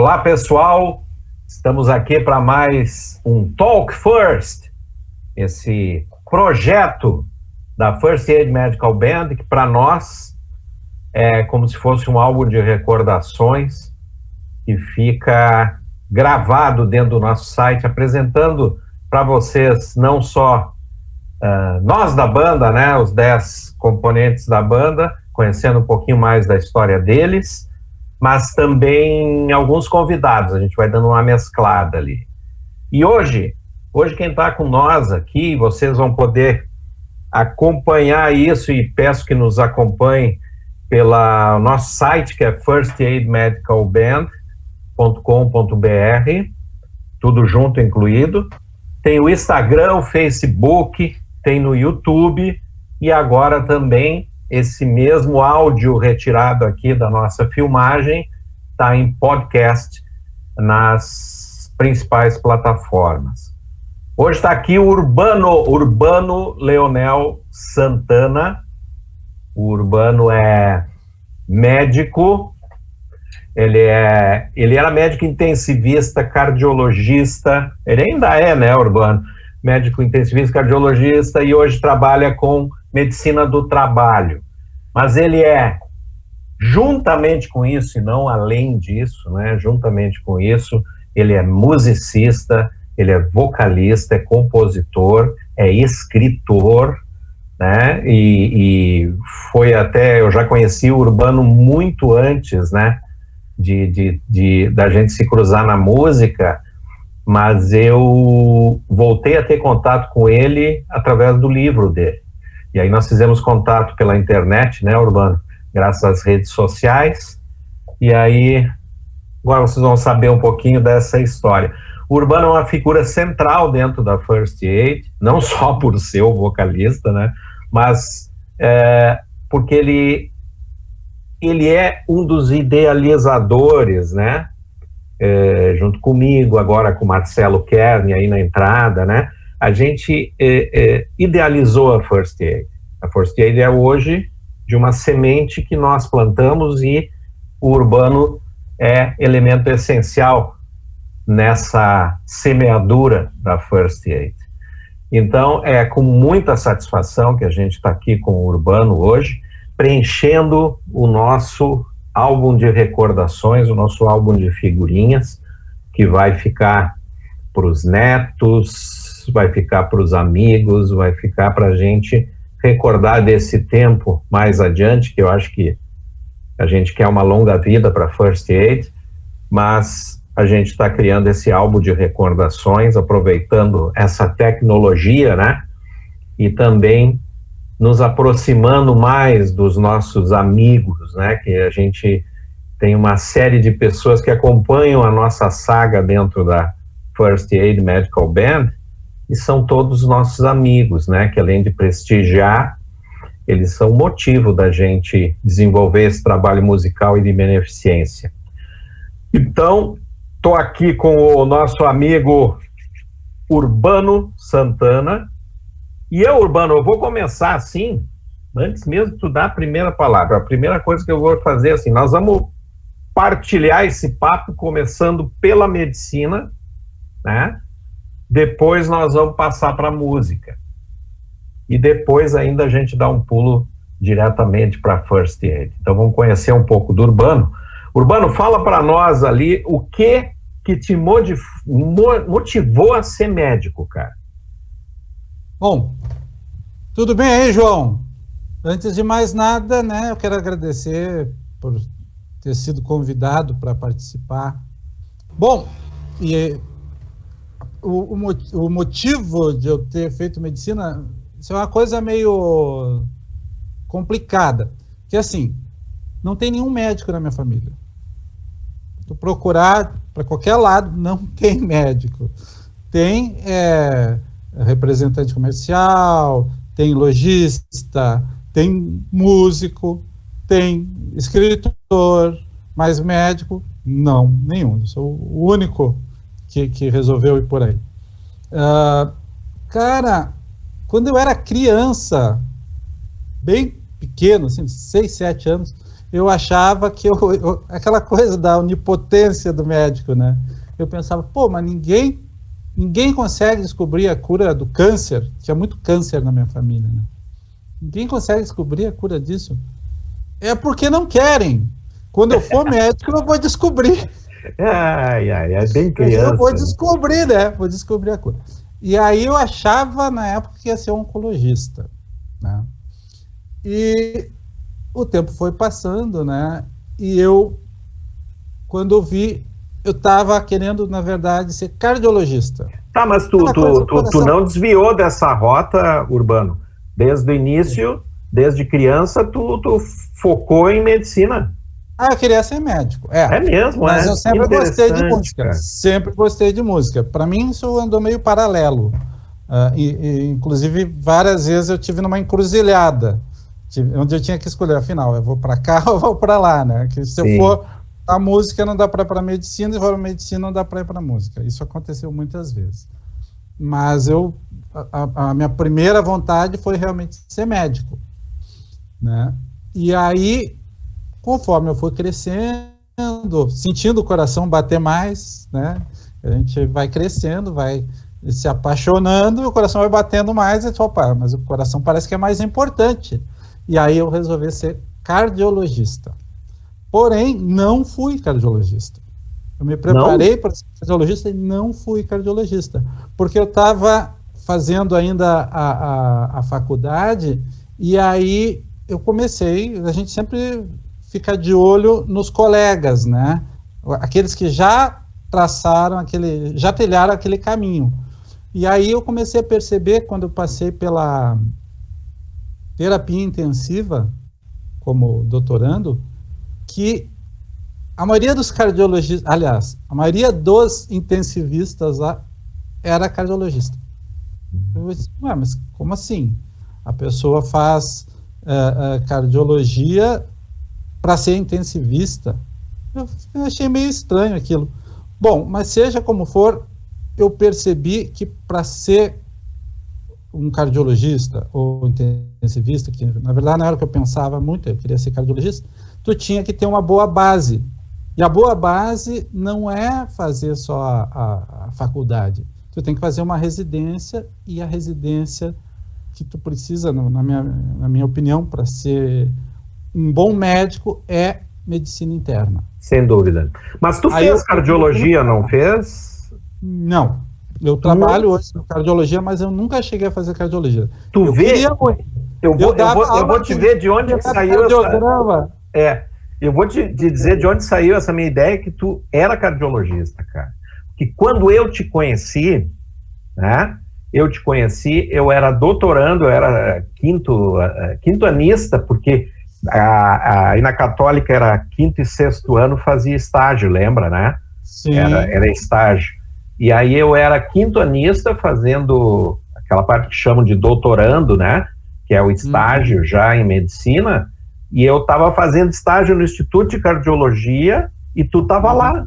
Olá, pessoal. Estamos aqui para mais um Talk First, esse projeto da First Aid Medical Band, que para nós é como se fosse um álbum de recordações que fica gravado dentro do nosso site, apresentando para vocês não só nós da banda, né, os 10 componentes da banda, conhecendo um pouquinho mais da história deles, mas também alguns convidados, a gente vai dando uma mesclada ali. E hoje quem está com nós aqui, vocês vão poder acompanhar isso, e peço que nos acompanhem pelo nosso site, que é firstaidmedicalband.com.br, tudo junto incluído. Tem o Instagram, o Facebook, tem no YouTube, e agora também esse mesmo áudio retirado aqui da nossa filmagem está em podcast nas principais plataformas. Hoje está aqui o Urbano Leonel Santana. O Urbano é médico, ele era médico intensivista, cardiologista, ele ainda é, né, Urbano? Médico intensivista, cardiologista, e hoje trabalha com medicina do trabalho. Mas ele juntamente com isso, e não além disso, né, juntamente com isso, ele é musicista, ele é vocalista, é compositor, é escritor, né, e foi até, eu já conheci o Urbano muito antes, né, da gente se cruzar na música, mas eu voltei a ter contato com ele através do livro dele. E aí nós fizemos contato pela internet, né, Urbano? Graças às redes sociais. E aí, agora vocês vão saber um pouquinho dessa história. O Urbano é uma figura central dentro da First Aid, não só por ser o vocalista, né, mas porque ele é um dos idealizadores, né, junto comigo, agora com o Marcelo Kern aí na entrada, né, a gente idealizou a First Aid. A First Aid é hoje de uma semente que nós plantamos, e o Urbano é elemento essencial nessa semeadura da First Aid. Então, é com muita satisfação que a gente está aqui com o Urbano hoje, preenchendo o nosso álbum de recordações, o nosso álbum de figurinhas, que vai ficar para os netos, vai ficar para os amigos, vai ficar para a gente recordar desse tempo mais adiante, que eu acho que a gente quer uma longa vida para First Aid, mas a gente está criando esse álbum de recordações, aproveitando essa tecnologia, né, e também nos aproximando mais dos nossos amigos, né, que a gente tem uma série de pessoas que acompanham a nossa saga dentro da First Aid Medical Band, e são todos nossos amigos, né, que além de prestigiar, eles são o motivo da gente desenvolver esse trabalho musical e de beneficência. Então, estou aqui com o nosso amigo Urbano Santana, e Urbano, eu vou começar assim, antes mesmo de tu dar a primeira palavra, a primeira coisa que eu vou fazer assim, nós vamos partilhar esse papo começando pela medicina, né? Depois nós vamos passar para a música. E depois ainda a gente dá um pulo diretamente para First Aid. Então vamos conhecer um pouco do Urbano. Urbano, fala para nós ali o que te motivou a ser médico, cara. Bom, tudo bem aí, João? Antes de mais nada, né, eu quero agradecer por ter sido convidado para participar. Bom, e o motivo de eu ter feito medicina, isso é uma coisa meio complicada, que assim, não tem nenhum médico na minha família. Tu procurar para qualquer lado, não tem médico. Tem representante comercial, tem lojista, tem músico, tem escritor, mas médico, não, nenhum. Eu sou o único que resolveu ir por aí. Cara, quando eu era criança, bem pequeno, assim, 6, 7 anos, eu achava que aquela coisa da onipotência do médico, né? Eu pensava, pô, mas ninguém consegue descobrir a cura do câncer. Tinha muito câncer na minha família, né? Ninguém consegue descobrir a cura disso. É porque não querem. Quando eu for médico, eu vou descobrir. É bem criança. Eu vou descobrir, né? Vou descobrir a cura. E aí eu achava, na época, que ia ser oncologista, né? E o tempo foi passando, né? E quando eu vi, eu estava querendo, na verdade, ser cardiologista. Tá, mas tu não desviou dessa rota, Urbano. Desde o início, desde criança, tu focou em medicina. Eu queria ser médico. É mesmo, mas eu sempre gostei de música. Cara. Sempre gostei de música. Para mim, isso andou meio paralelo. Inclusive, várias vezes eu tive numa encruzilhada, onde eu tinha que escolher, afinal, eu vou para cá ou eu vou para lá, né? Que se eu for a música, não dá para ir para medicina, se for para medicina, não dá para ir para música. Isso aconteceu muitas vezes. Mas a minha primeira vontade foi realmente ser médico, né? E aí, conforme eu fui crescendo, sentindo o coração bater mais, né? A gente vai crescendo, vai se apaixonando, e o coração vai batendo mais, e opa, mas o coração parece que é mais importante. E aí eu resolvi ser cardiologista. Porém, não fui cardiologista. Eu me preparei para ser cardiologista e não fui cardiologista, porque eu estava fazendo ainda a faculdade, e aí eu comecei, a gente sempre fica de olho nos colegas, né? Aqueles que já traçaram já trilharam aquele caminho. E aí eu comecei a perceber, quando eu passei pela terapia intensiva, como doutorando, que a maioria dos cardiologistas, aliás, a maioria dos intensivistas lá era cardiologista. Eu disse, mas como assim? A pessoa faz cardiologia para ser intensivista? Eu achei meio estranho aquilo. Bom, mas seja como for, eu percebi que para ser um cardiologista ou intensivista, que na verdade na hora que eu pensava muito, eu queria ser cardiologista, tu tinha que ter uma boa base. E a boa base não é fazer só a faculdade. Tu tem que fazer uma residência, e a residência que tu precisa, na minha opinião, para ser um bom médico é medicina interna. Sem dúvida. Mas tu fez cardiologia, não fez? Não. Eu trabalho hoje com cardiologia, mas eu nunca cheguei a fazer cardiologia. Tu vê? Eu vou te ver de onde saiu essa... Eu vou te dizer de onde saiu essa minha ideia, que tu era cardiologista, cara. Porque quando eu te conheci, né? Eu era doutorando, eu era quintoanista, porque aí na Católica era quinto e sexto ano, fazia estágio, lembra, né? Sim. Era estágio. E aí eu era quintoanista, fazendo aquela parte que chamam de doutorando, né? Que é o estágio já em medicina, e eu estava fazendo estágio no Instituto de Cardiologia, e tu estava lá.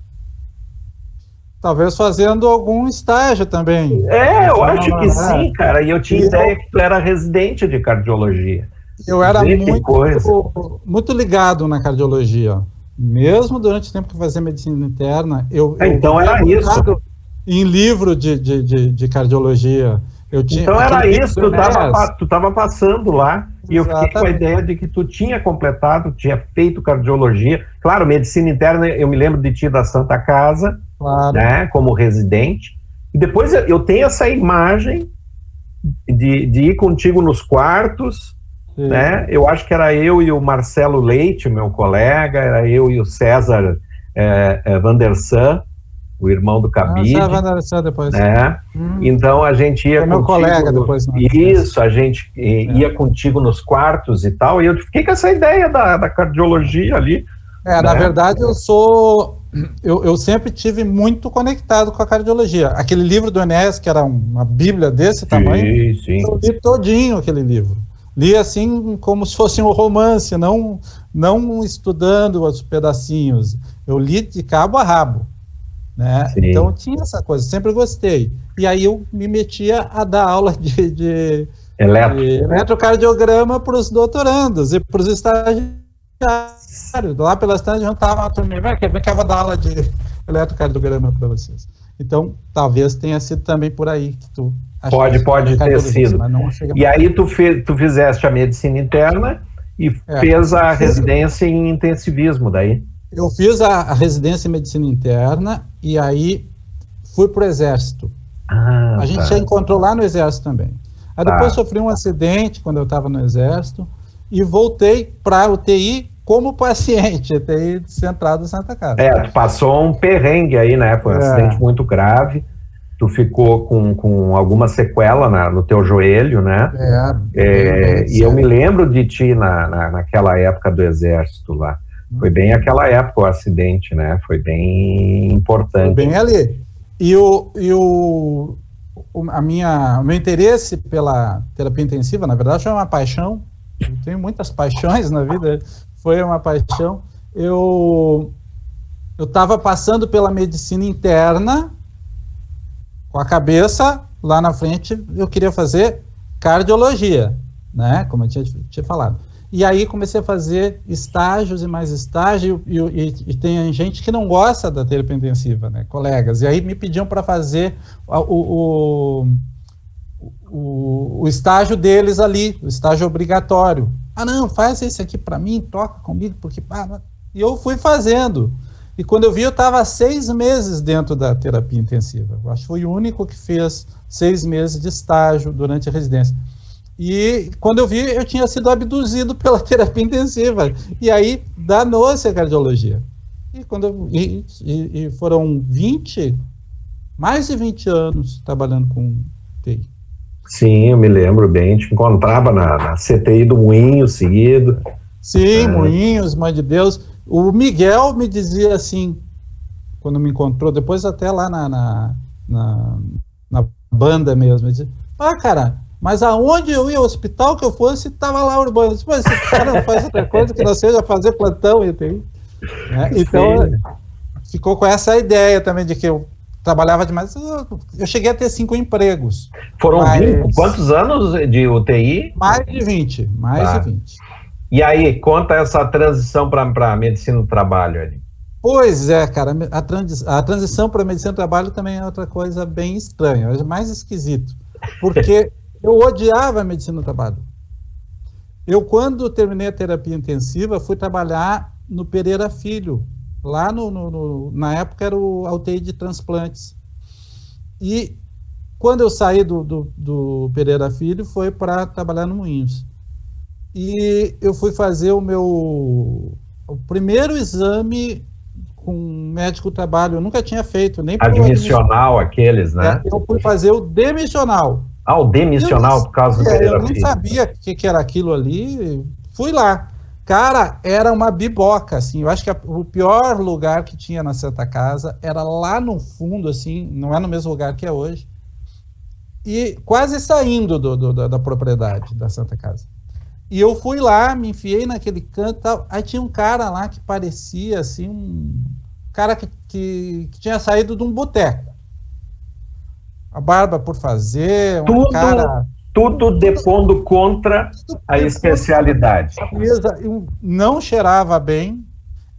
Talvez fazendo algum estágio também. Eu acho que sim, cara. E eu tinha ideia que tu era residente de cardiologia. Eu era muito ligado na cardiologia. Mesmo durante o tempo que eu fazia medicina interna, então era isso. Em livro de cardiologia. Então era isso, tu estava passando lá. E eu fiquei com a ideia de que tu tinha completado, tinha feito cardiologia. Claro, medicina interna, eu me lembro de ti da Santa Casa, claro, né, como residente. E depois eu tenho essa imagem de ir contigo nos quartos, né? Eu acho que era eu e o Marcelo Leite, meu colega, era eu e o César Vandersan, o irmão do Cabide. Depois. Né? Então a gente ia meu colega depois. Isso, a gente ia contigo nos quartos e tal, e eu fiquei com essa ideia da cardiologia ali. Né? Na verdade, eu sempre tive muito conectado com a cardiologia. Aquele livro do Enéas, que era uma bíblia desse tamanho, eu li todinho aquele livro. Li assim como se fosse um romance, não estudando os pedacinhos. Eu li de cabo a rabo. Né? Então tinha essa coisa, sempre gostei. E aí eu me metia a dar aula de eletrocardiograma para os doutorandos e para os estagiários. Lá pelas tantas, juntava uma turma, que eu vou dar aula de eletrocardiograma para vocês. Então, talvez tenha sido também por aí que tu... Pode ter sido. E aí tu fizeste a medicina interna e fez a residência em intensivismo daí? Eu fiz a residência em medicina interna e aí fui pro Exército. A gente já encontrou lá no Exército também. Aí depois sofri um acidente quando eu estava no Exército e voltei para UTI como paciente, UTI centrado em Santa Casa. Tu passou um perrengue aí, né? Foi um acidente muito grave. Tu ficou com alguma sequela no teu joelho, né? E eu me lembro de ti naquela época do Exército lá. Foi bem aquela época o acidente, né? Foi bem importante. Foi bem ali. E o meu interesse pela terapia intensiva, na verdade, foi uma paixão. Eu tenho muitas paixões na vida. Foi uma paixão. Eu estava passando pela medicina interna, com a cabeça lá na frente, eu queria fazer cardiologia, né? Como eu tinha falado. E aí comecei a fazer estágios e mais estágios, e tem gente que não gosta da terapia intensiva, né? Colegas. E aí me pediam para fazer o estágio deles ali, o estágio obrigatório. Não, faz esse aqui para mim, toca comigo, porque... E eu fui fazendo. E quando eu vi, eu estava 6 meses dentro da terapia intensiva. Eu acho que fui o único que fez 6 meses de estágio durante a residência. E quando eu vi, eu tinha sido abduzido pela terapia intensiva. E aí, danou-se a cardiologia. E foram mais de 20 anos trabalhando com TI. Sim, eu me lembro bem. Te encontrava na CTI do Moinho seguido. Sim, Moinhos, Mãe de Deus. O Miguel me dizia assim, quando me encontrou, depois até lá na banda mesmo, ele dizia, cara, mas aonde eu ia, o hospital que eu fosse, estava lá Urbano. Mas esse cara não faz outra coisa que não seja fazer plantão. Então, ficou com essa ideia também de que eu trabalhava demais. Eu cheguei a ter 5 empregos. Foram 20? Quantos anos de UTI? Mais de 20. Mais de 20. E aí, conta essa transição para a medicina do trabalho ali. Pois é, cara, a transição para a medicina do trabalho também é outra coisa bem estranha, é mais esquisito, porque eu odiava a medicina do trabalho. Eu, quando terminei a terapia intensiva, fui trabalhar no Pereira Filho, lá na época era a UTI de transplantes. E quando eu saí do Pereira Filho, foi para trabalhar no Moinhos. E eu fui fazer o primeiro exame com médico do trabalho. Eu nunca tinha feito, nem admissional, aqueles, né? Eu fui fazer o demissional. O demissional, por causa do Pereira Filho. Eu nem sabia o que era aquilo ali. Fui lá. Cara, era uma biboca, assim. Eu acho que o pior lugar que tinha na Santa Casa era lá no fundo, assim, não é no mesmo lugar que é hoje. E quase saindo da propriedade da Santa Casa. E eu fui lá, me enfiei naquele canto, tal. Aí tinha um cara lá que parecia assim, um cara que tinha saído de um boteco. A barba por fazer, tudo depondo contra a especialidade. Não cheirava bem,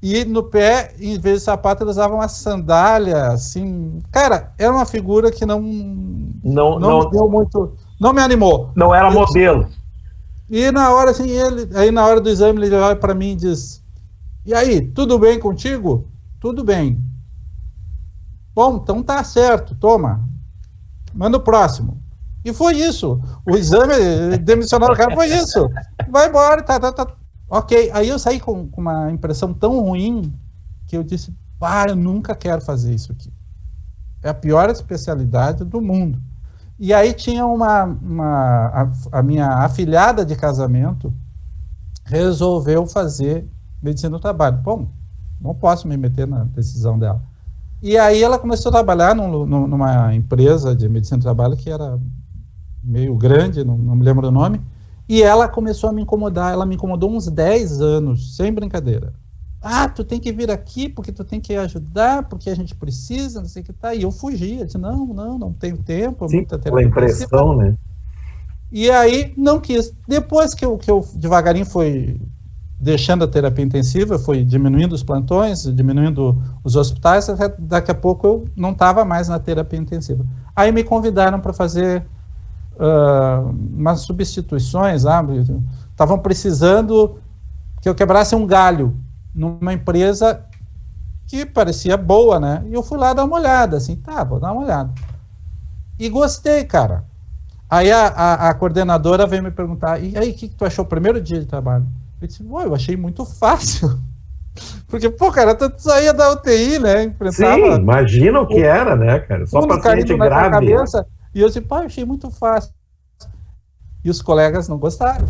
e no pé, em vez de sapato, ele usava uma sandália, assim. Cara, era uma figura que não me deu muito, não me animou. Não era modelo. E na hora, assim, na hora do exame, ele olha para mim e diz: e aí, tudo bem contigo? Tudo bem. Bom, então tá certo, toma. Manda o próximo. E foi isso. O exame demissional do cara foi isso. Vai embora, tá. Ok. Aí eu saí com uma impressão tão ruim que eu disse: eu nunca quero fazer isso aqui. É a pior especialidade do mundo. E aí tinha a minha afilhada de casamento resolveu fazer medicina do trabalho. Bom, não posso me meter na decisão dela. E aí ela começou a trabalhar numa empresa de medicina do trabalho que era meio grande, não me lembro o nome, e ela começou a me incomodar. Ela me incomodou uns 10 anos, sem brincadeira. Tu tem que vir aqui porque tu tem que ajudar, porque a gente precisa, não sei o que tá. E eu fugia, eu disse, não tenho tempo. Sim, pela impressão, né? E aí, não quis. Depois que eu devagarinho fui deixando a terapia intensiva, fui diminuindo os plantões, diminuindo os hospitais, até daqui a pouco eu não estava mais na terapia intensiva. Aí me convidaram para fazer umas substituições, estavam precisando que eu quebrasse um galho numa empresa que parecia boa, né? E eu fui lá dar uma olhada, assim, vou dar uma olhada. E gostei, cara. Aí a coordenadora veio me perguntar, e aí, o que tu achou o primeiro dia de trabalho? Eu disse, eu achei muito fácil. Porque, cara, tu saía da UTI, né? Enfrentava. Sim, imagina o que era, né, cara? Só paciente grave. Cabeça, e eu disse, eu achei muito fácil. E os colegas não gostaram.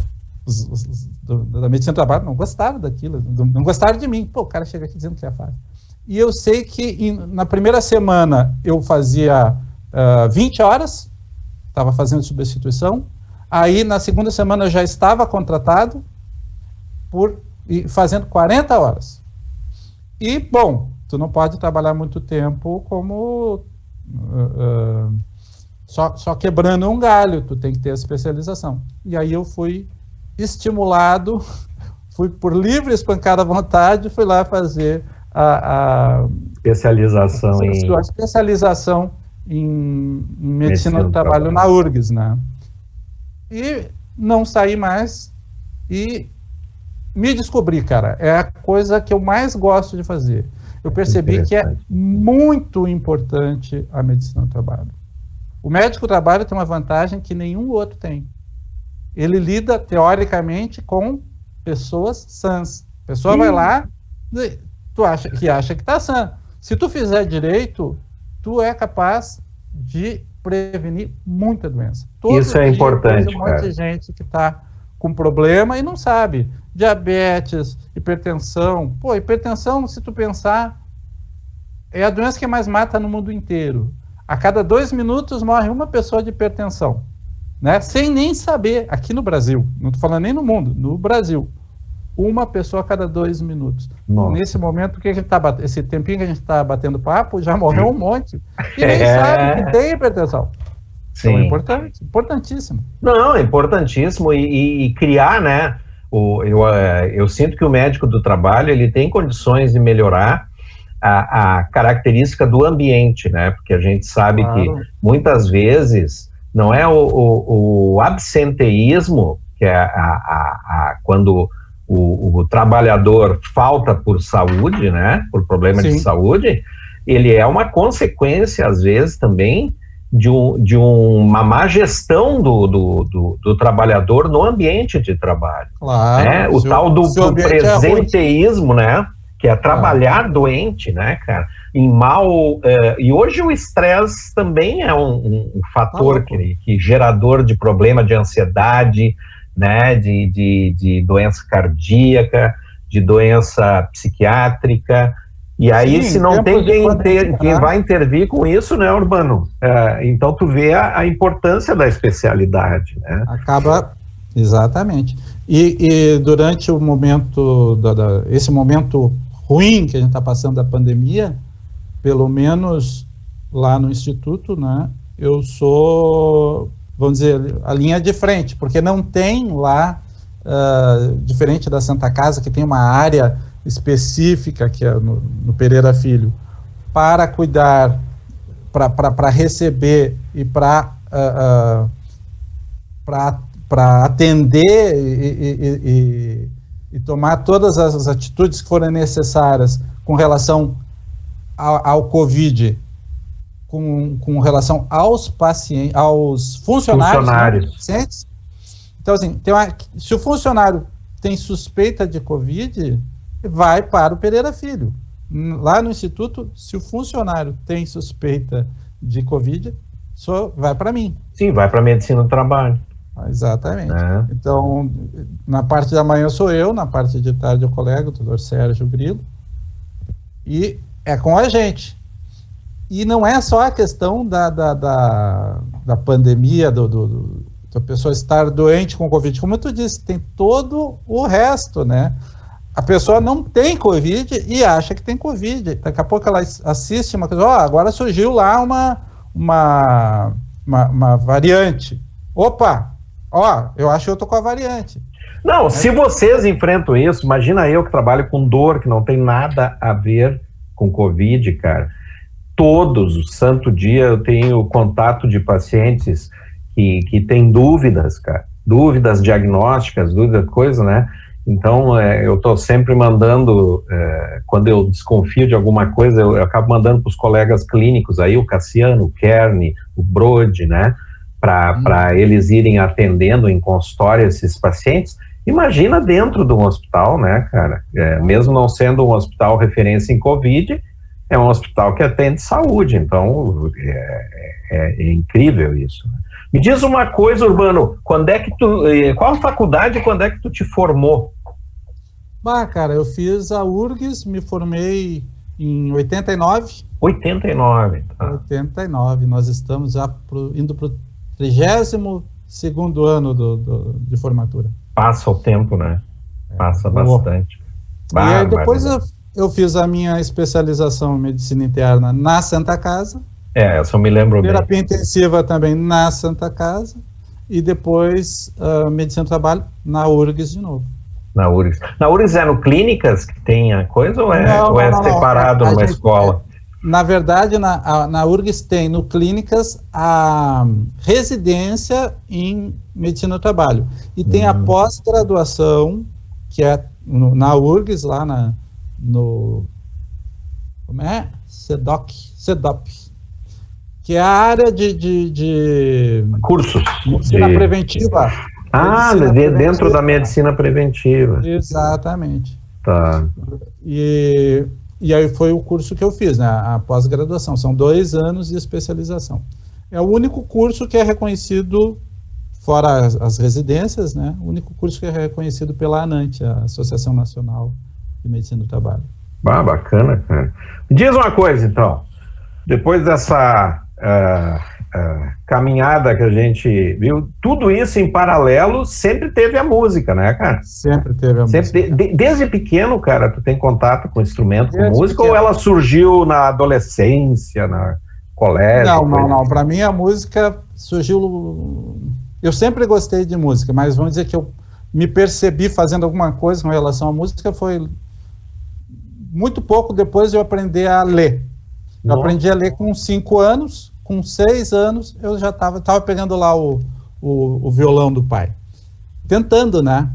Da medicina do trabalho não gostaram daquilo, não gostaram de mim. O cara chega aqui dizendo que é fácil. E eu sei que na primeira semana eu fazia 20 horas, estava fazendo substituição. Aí na segunda semana eu já estava contratado fazendo 40 horas. E, bom, tu não pode trabalhar muito tempo como só quebrando um galho, tu tem que ter a especialização. E aí eu fui estimulado, fui por livre espancada vontade, fui lá fazer a especialização em medicina do trabalho na URGS, né? E não saí mais e me descobri, cara, é a coisa que eu mais gosto de fazer. Eu percebi que é muito importante a medicina do trabalho. O médico do trabalho tem uma vantagem que nenhum outro tem. Ele lida, teoricamente, com pessoas sãs. A pessoa vai lá, tu acha que está sã. Se tu fizer direito, tu é capaz de prevenir muita doença. Isso é importante, um monte de gente que está com problema e não sabe. Diabetes, hipertensão. Hipertensão, se tu pensar, é a doença que mais mata no mundo inteiro. A cada 2 minutos morre uma pessoa de hipertensão, né? Sem nem saber, aqui no Brasil, não estou falando nem no mundo, no Brasil, uma pessoa a cada 2 minutos. Nossa. Nesse momento, que a gente esse tempinho que a gente está batendo papo, já morreu um monte, e nem sabe que tem hipertensão. Sim. Então é importante, importantíssimo. Não, é importantíssimo, e criar, né, eu sinto que o médico do trabalho, ele tem condições de melhorar a característica do ambiente, né? Porque a gente sabe que muitas vezes não é o absenteísmo, que é quando o trabalhador falta por saúde, né? Por problema de saúde, ele é uma consequência, às vezes, também de uma má gestão do trabalhador no ambiente de trabalho. Claro. Né? O tal do presenteísmo, né? Que é trabalhar doente, né, cara, e hoje o estresse também é um fator que gerador de problema de ansiedade, né, de doença cardíaca, de doença psiquiátrica, e aí se não tem quem vai intervir com isso, né, Urbano? Então tu vê a importância da especialidade, né? Acaba, exatamente. E durante o momento, esse momento ruim que a gente está passando da pandemia, pelo menos lá no Instituto, né, eu sou, vamos dizer, a linha de frente, porque não tem lá, diferente da Santa Casa, que tem uma área específica, que é no Pereira Filho, para cuidar, para receber e para atender e tomar todas as atitudes que forem necessárias com relação ao Covid, com relação aos pacientes, aos funcionários. Né, então, assim, se o funcionário tem suspeita de Covid, vai para o Pereira Filho. Lá no Instituto, se o funcionário tem suspeita de Covid, vai para mim. Sim, vai para a medicina do trabalho. Exatamente. Então, na parte da manhã sou eu, na parte de tarde é o colega, o doutor Sérgio Grilo, e é com a gente. E não é só a questão da pandemia, da pessoa estar doente com Covid, como tu disse, tem todo o resto, né? A pessoa não tem Covid e acha que tem Covid. Daqui a pouco ela assiste uma coisa, agora surgiu lá uma variante. Opa! Eu acho que eu tô com a variante. Não, se vocês enfrentam isso, imagina eu que trabalho com dor, que não tem nada a ver com Covid, cara. Todos, o santo dia, eu tenho contato de pacientes que têm dúvidas, cara. Dúvidas diagnósticas, dúvidas, coisa, né? Então, eu estou sempre mandando, quando eu desconfio de alguma coisa, eu acabo mandando para os colegas clínicos aí, o Cassiano, o Kern, o Brode, né? Para eles irem atendendo em consultório esses pacientes. Imagina dentro de um hospital, né, cara? Mesmo não sendo um hospital referência em Covid, é um hospital que atende saúde, então é incrível isso. Me diz uma coisa, Urbano, qual faculdade e quando é que tu te formou? Cara, eu fiz a URGS, me formei em 89. 89, tá. 89, nós estamos já indo para o 32º ano de formatura. Passa o tempo, né? Passa bastante. E aí depois eu fiz a minha especialização em medicina interna na Santa Casa. Essa eu me lembro bem. Terapia intensiva também na Santa Casa. E depois medicina do trabalho na URGS de novo. Na URGS é no Clínicas que tem a coisa ou é separado numa escola? Na verdade, na URGS tem no Clínicas a residência em medicina do trabalho. E tem a pós-graduação, que é na URGS, lá no como é? CEDOP, que é a área de cursos. Medicina preventiva. Dentro da medicina preventiva. Exatamente. Tá. E aí foi o curso que eu fiz, né? A pós-graduação. São 2 anos de especialização. É o único curso que é reconhecido, fora as residências, né? O único curso que é reconhecido pela ANANT, a Associação Nacional de Medicina do Trabalho. Bacana, cara. Me diz uma coisa, então. Depois dessa caminhada que a gente viu, tudo isso em paralelo, sempre teve a música, né, cara? Sempre teve a música. Desde pequeno, cara, tu tem contato com instrumento, com música, ou ela surgiu na adolescência, na colégio? Não. Para mim, a música surgiu... Eu sempre gostei de música, mas vamos dizer que eu me percebi fazendo alguma coisa com relação à música foi muito pouco depois de eu aprender a ler. Eu aprendi a ler com 5 anos, com 6 anos, eu já estava pegando lá o violão do pai. Tentando, né?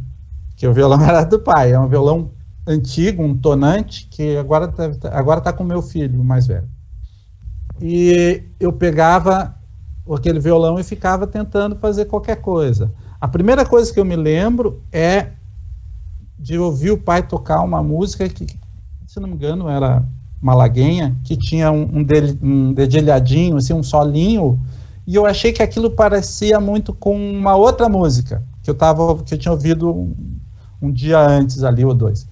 Que o violão era do pai, é um violão antigo, um tonante, que agora tá com meu filho, o mais velho. E eu pegava aquele violão e ficava tentando fazer qualquer coisa. A primeira coisa que eu me lembro é de ouvir o pai tocar uma música que, se não me engano, era malaguenha, que tinha um dedilhadinho, assim, um solinho, e eu achei que aquilo parecia muito com uma outra música que eu tinha ouvido um dia antes ali, ou 2.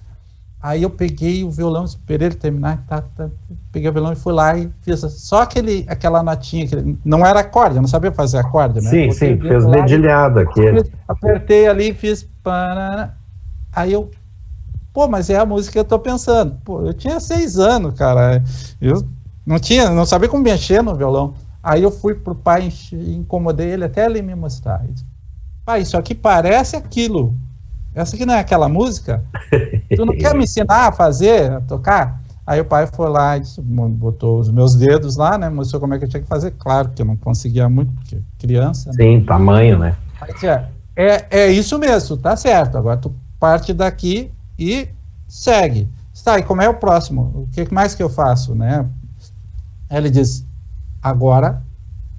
Aí eu peguei o violão, esperei ele terminar, peguei o violão e fui lá e fiz só aquela notinha, não era acorde, eu não sabia fazer acorde, né? Sim, fez dedilhado aquele. Apertei ali, fiz... Aí eu... mas é a música que eu tô pensando. Eu tinha 6 anos, cara. Eu não sabia como mexer no violão. Aí eu fui pro pai, incomodei ele até ele me mostrar. Ele disse, pai, isso aqui parece aquilo. Essa aqui não é aquela música? Tu não quer me ensinar a fazer, a tocar? Aí o pai foi lá e botou os meus dedos lá, né? Mostrou como é que eu tinha que fazer. Claro que eu não conseguia muito, porque criança. Sim, né? Tamanho, né? Aí, é isso mesmo, tá certo. Agora tu parte daqui e segue. Tá, e como é o próximo? O que mais que eu faço, né? Aí ele diz, agora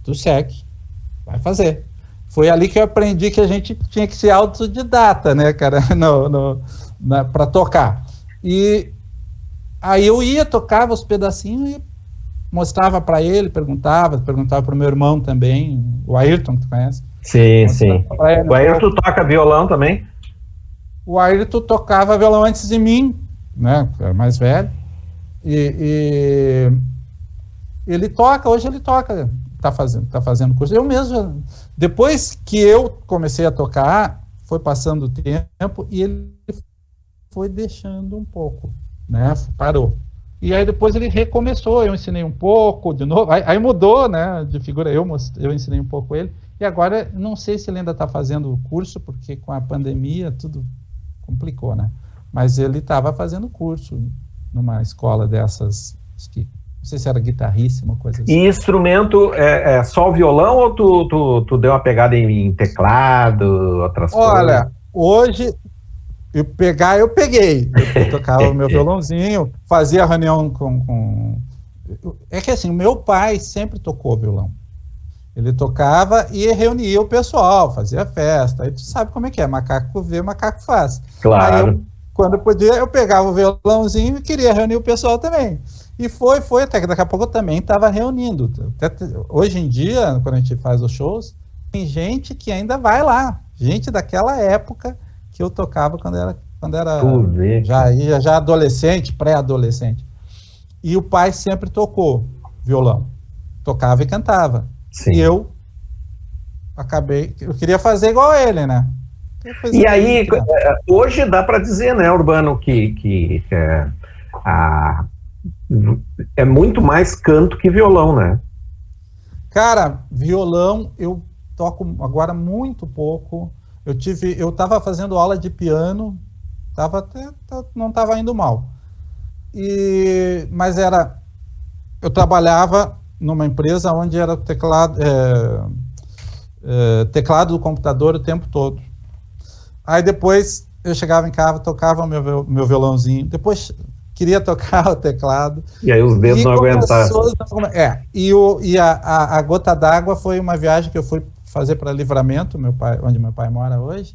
tu segue, vai fazer. Foi ali que eu aprendi que a gente tinha que ser autodidata, né, cara, para tocar. E aí eu tocava os pedacinhos e mostrava para ele, perguntava para o meu irmão também, o Ayrton, que tu conhece. Sim. O Ayrton toca violão também? O Ayrton tocava violão antes de mim, né? Era mais velho. E ele toca, hoje ele toca, tá fazendo curso. Eu mesmo, depois que eu comecei a tocar, foi passando o tempo e ele foi deixando um pouco, né? Parou. E aí depois ele recomeçou, eu ensinei um pouco de novo, aí mudou, né, de figura, eu ensinei um pouco ele, E agora, não sei se ele ainda está fazendo o curso, porque com a pandemia tudo complicou, né? Mas ele estava fazendo curso numa escola dessas, não sei se era guitarrista, uma coisa assim. E instrumento é só o violão ou tu deu uma pegada em teclado, outras coisas? Olha, hoje eu peguei. Eu tocava o meu violãozinho, fazia reunião com... É que assim, o meu pai sempre tocou violão. Ele tocava e reunia o pessoal, fazia festa. Aí tu sabe como é que é, macaco vê, macaco faz. Claro. Aí quando eu podia, eu pegava o violãozinho e queria reunir o pessoal também. E foi, até que daqui a pouco eu também estava reunindo. Hoje em dia, quando a gente faz os shows, tem gente que ainda vai lá. Gente daquela época que eu tocava quando era já adolescente, pré-adolescente. E o pai sempre tocou violão. Tocava e cantava. Sim. E eu queria fazer igual a ele, né? E aí, hoje dá para dizer, né, Urbano, que é muito mais canto que violão, né? Cara, violão eu toco agora muito pouco. Eu estava fazendo aula de piano, não estava indo mal. Mas eu trabalhava numa empresa onde era teclado do computador o tempo todo. Aí depois eu chegava em casa, tocava meu violãozinho, depois queria tocar o teclado. E aí os dedos não aguentaram. E a Gota d'Água foi uma viagem que eu fui fazer para Livramento, onde meu pai mora hoje.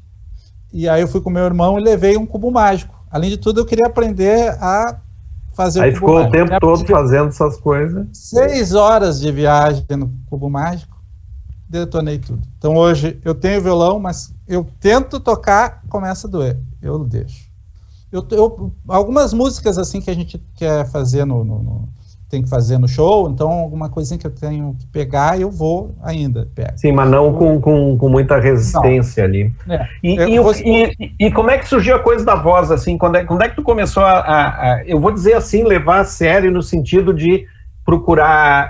E aí eu fui com meu irmão e levei um cubo mágico. Além de tudo, eu queria aprender a fazer o cubo mágico. Aí ficou o tempo todo fazendo essas coisas. 6 horas de viagem no cubo mágico, detonei tudo. Então hoje eu tenho violão, mas eu tento tocar, começa a doer. Eu deixo. Algumas músicas assim que a gente quer fazer tem que fazer no show, então alguma coisinha que eu tenho que pegar, eu vou ainda. Pego. Sim, mas não com muita resistência ali. E como é que surgiu a coisa da voz, assim? Quando é que tu começou eu vou dizer assim, levar a sério no sentido de procurar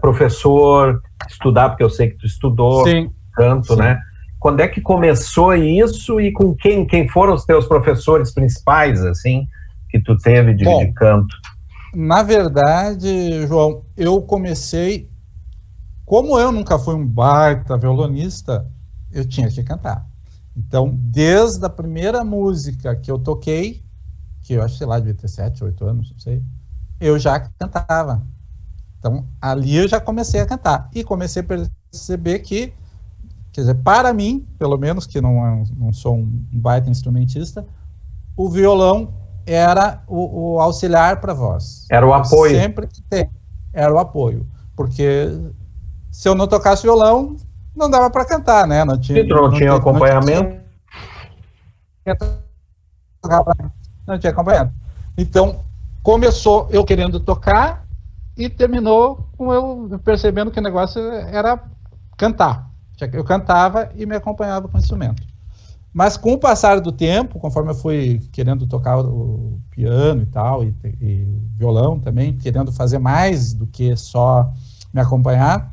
professor, estudar, porque eu sei que tu estudou canto, né? Quando é que começou isso e com quem foram os teus professores principais, assim, que tu teve de canto? Na verdade, João, eu comecei... Como eu nunca fui um baita violonista, eu tinha que cantar. Então, desde a primeira música que eu toquei, que eu acho, sei lá, devia ter 7, 8 anos, não sei, eu já cantava. Então, ali eu já comecei a cantar. E comecei a perceber que, quer dizer, para mim, pelo menos, que não sou um baita instrumentista, o violão era o auxiliar para a voz. Era o apoio. Sempre que tem. Era o apoio. Porque se eu não tocasse violão, não dava para cantar, né? Não tinha acompanhamento. Não tinha acompanhamento. Então, começou eu querendo tocar e terminou com eu percebendo que o negócio era cantar. Eu cantava e me acompanhava com o instrumento. Mas com o passar do tempo, conforme eu fui querendo tocar o piano e tal, e violão também, querendo fazer mais do que só me acompanhar,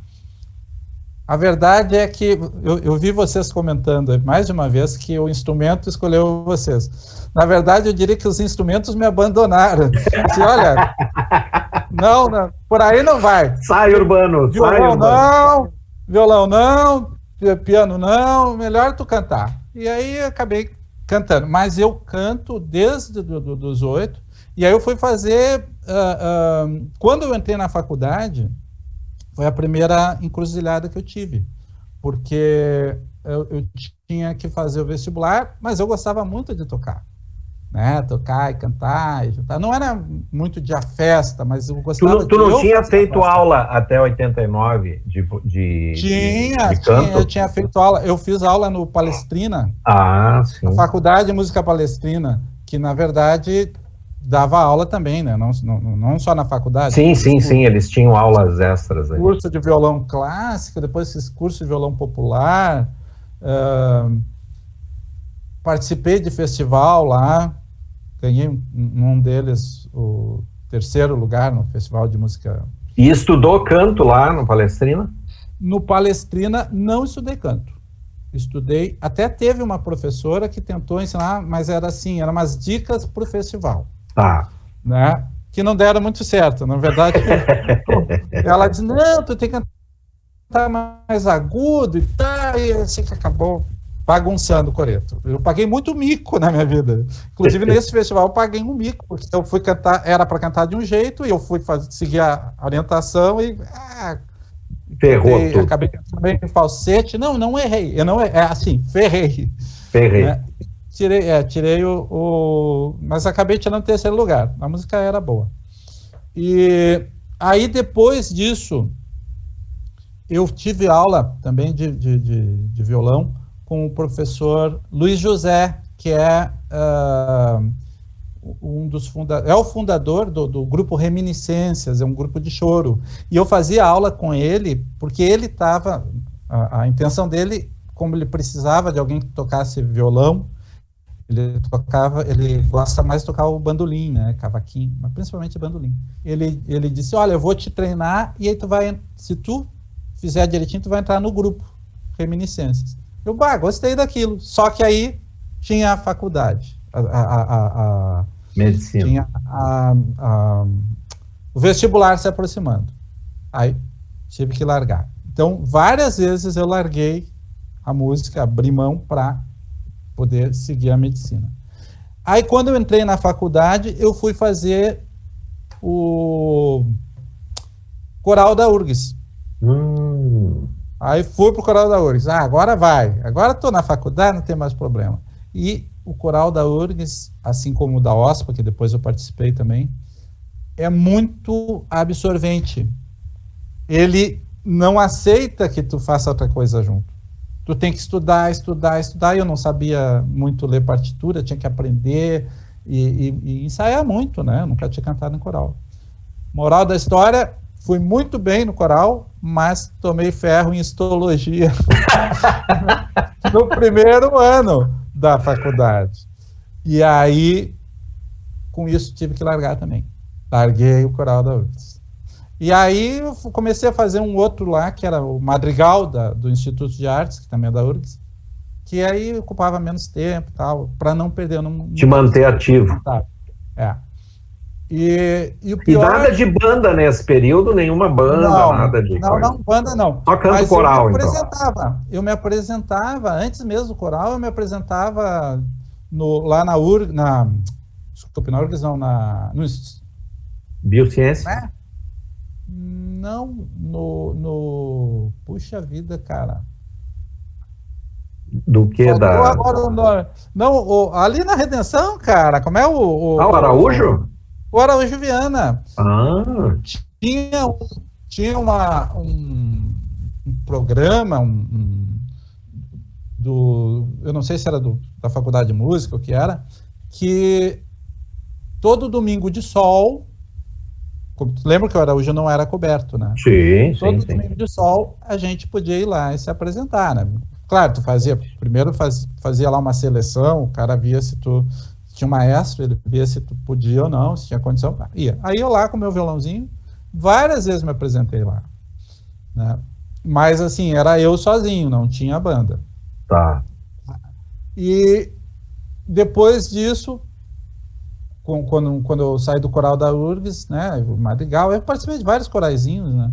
a verdade é que eu vi vocês comentando mais de uma vez que o instrumento escolheu vocês. Na verdade, eu diria que os instrumentos me abandonaram. Disse, olha, não, por aí não vai. Sai, Urbano, violão não, violão não, piano não, melhor tu cantar. E aí eu acabei cantando. Mas eu canto desde dos 8. E aí eu fui fazer... quando eu entrei na faculdade, foi a primeira encruzilhada que eu tive. Porque eu tinha que fazer o vestibular, mas eu gostava muito de tocar. Né? Tocar e cantar. Não era muito de a festa, mas eu gostava Tu não tinha feito aula até 89 de canto? Eu tinha feito aula. Eu fiz aula no Palestrina. Sim. Na Faculdade de Música Palestrina, que na verdade dava aula também, né? Não só na faculdade. Sim, eles tinham aulas extras. Aí. Curso de violão clássico, depois esses cursos de violão popular. Participei de festival lá, ganhei num deles o 3º lugar no Festival de Música. E estudou canto lá no Palestrina? No Palestrina, não estudei canto. Estudei, até teve uma professora que tentou ensinar, mas era assim, eram umas dicas para o festival. Tá. Né? Que não deram muito certo. Na verdade, ela disse, não, tu tem que cantar mais agudo e tal, e assim que acabou bagunçando o coreto. Eu paguei muito mico na minha vida. Inclusive, nesse festival, eu paguei um mico, porque eu fui cantar, era para cantar de um jeito, e eu fui seguir a orientação e ferrou tudo. Acabei cantando em falsete. Não errei. Eu não é assim, ferrei. Ferrei. Né? Tirei mas acabei tirando o terceiro lugar. A música era boa. E aí, depois disso, eu tive aula também de violão com o professor Luiz José, que é o fundador do grupo Reminiscências, é um grupo de choro. E eu fazia aula com ele, porque ele estava... A intenção dele, como ele precisava de alguém que tocasse violão, ele gosta mais de tocar o bandolim, né, cavaquinho, mas principalmente bandolim. Ele disse, olha, eu vou te treinar e aí se tu fizer direitinho, tu vai entrar no grupo Reminiscências. Eu, gostei daquilo, só que aí tinha a faculdade, medicina. Tinha o vestibular se aproximando. Aí tive que largar. Então, várias vezes eu larguei a música, abri mão para poder seguir a medicina. Aí, quando eu entrei na faculdade, eu fui fazer o coral da URGS. Aí fui pro coral da URGS. Agora vai. Agora estou na faculdade, não tem mais problema. E o coral da URGS, assim como o da OSPA, que depois eu participei também, é muito absorvente. Ele não aceita que tu faça outra coisa junto. Tu tem que estudar, e eu não sabia muito ler partitura, tinha que aprender e ensaiar muito, né? Eu nunca tinha cantado em coral. Moral da história, fui muito bem no coral, mas tomei ferro em histologia no primeiro ano da faculdade. E aí, com isso, tive que largar também. Larguei o coral da URGS. E aí, eu comecei a fazer um outro lá, que era o Madrigal do Instituto de Artes, que também é da URGS, que aí ocupava menos tempo e tal, para não perder. Te manter ativo. É. E o pior... E nada de banda nesse período, nenhuma banda, nada de coisa. Não, banda não. Só canto coral, então. Eu me apresentava, antes mesmo do coral, eu me apresentava lá na URGS, desculpa, na URGS não, no Biociência? Né? Não, puxa vida, cara. Do que agora, não, ali na Redenção, cara, como é o Araújo? O Araújo Viana. Tinha um programa eu não sei se era da Faculdade de Música ou que era, que todo domingo de sol, lembra que o Araújo não era coberto, né? Sim. Todo domingo de sol a gente podia ir lá e se apresentar, né? Claro, primeiro fazia lá uma seleção, o cara via se tu tinha um maestro, ele via se tu podia ou não, se tinha condição, ia. Aí eu lá com meu violãozinho, várias vezes me apresentei lá, né? Mas assim, era eu sozinho, não tinha banda. Tá. E depois disso, quando eu saí do coral da URGS, né, o Madrigal, eu participei de vários coraizinhos, né?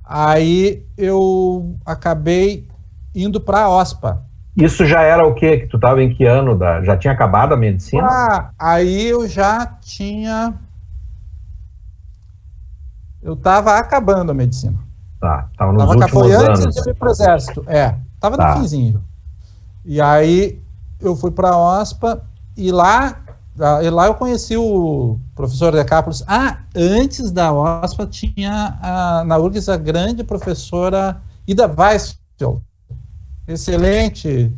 Aí eu acabei indo para a OSPA. Isso já era o quê? Que tu estava em que ano? Já tinha acabado a medicina? Aí eu já tinha... Eu estava acabando a medicina. Tá, estava nos últimos anos. Antes de ir para o exército, estava no finzinho. E aí eu fui para a OSPA e lá eu conheci o professor Decápolis. Antes da OSPA tinha na URGS a grande professora Ida Weissfeld, excelente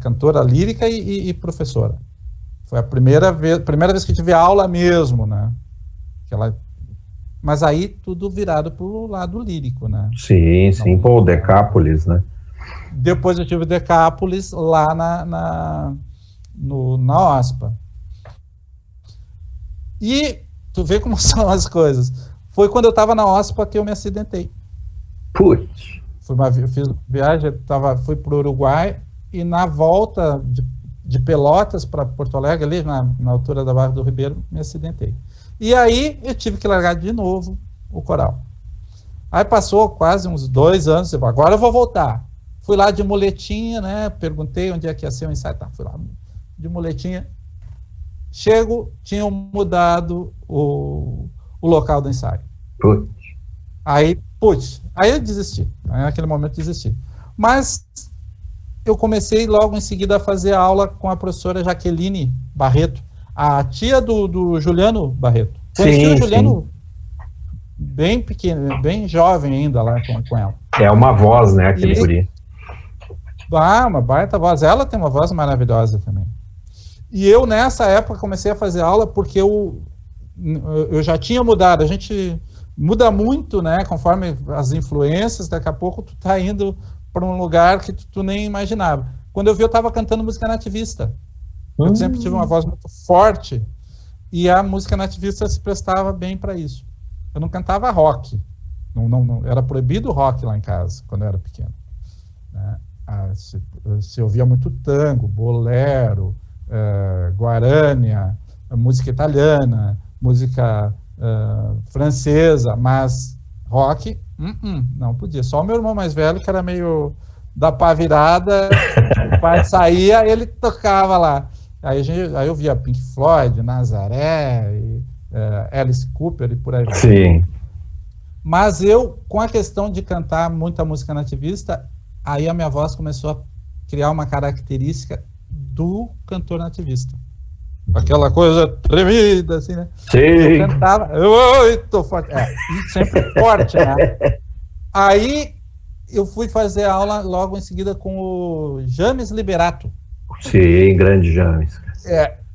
cantora lírica e professora. Foi a primeira vez que tive aula mesmo, né? Mas aí tudo virado para o lado lírico, né? Sim, pô, o Decápolis, né? Depois eu tive o Decápolis lá na OSPA. E tu vê como são as coisas. Foi quando eu estava na OSPA que eu me acidentei. Putz. Eu fiz uma viagem, fui para o Uruguai, e na volta de Pelotas para Porto Alegre, ali na altura da Barra do Ribeiro, me acidentei. E aí eu tive que largar de novo o coral. Aí passou quase uns 2 anos, agora eu vou voltar. Fui lá de muletinha, né? Perguntei onde é que ia ser o ensaio. Tá, fui lá de muletinha. Chego, tinham mudado o local do ensaio. Aí eu desisti. Aí, naquele momento, desisti. Mas eu comecei logo em seguida a fazer aula com a professora Jaqueline Barreto, a tia do Juliano Barreto. Conheci o Juliano bem pequeno, bem jovem ainda lá com ela. É uma voz, né, aquele guri. Uma baita voz. Ela tem uma voz maravilhosa também. E eu, nessa época, comecei a fazer aula porque eu já tinha mudado. A gente muda muito, né, conforme as influências. Daqui a pouco tu tá indo para um lugar que tu nem imaginava. Quando eu vi, eu estava cantando música nativista. Eu sempre tive uma voz muito forte e a música nativista se prestava bem para isso. Eu não cantava rock. Não, era proibido o rock lá em casa, quando eu era pequeno. Né? Se ouvia muito tango, bolero, guarânia, música italiana, música francesa, mas rock, não podia. Só o meu irmão mais velho, que era meio da pá virada, o pai saía, ele tocava lá. Aí eu via Pink Floyd, Nazaré, Alice Cooper e por aí vai. Sim. Mas eu, com a questão de cantar muita música nativista, aí a minha voz começou a criar uma característica do cantor nativista. Aquela coisa tremida, assim, né? Sim. Eu cantava, tô forte. Sempre forte, né? Aí eu fui fazer aula logo em seguida com o James Liberato. Sim, grande James.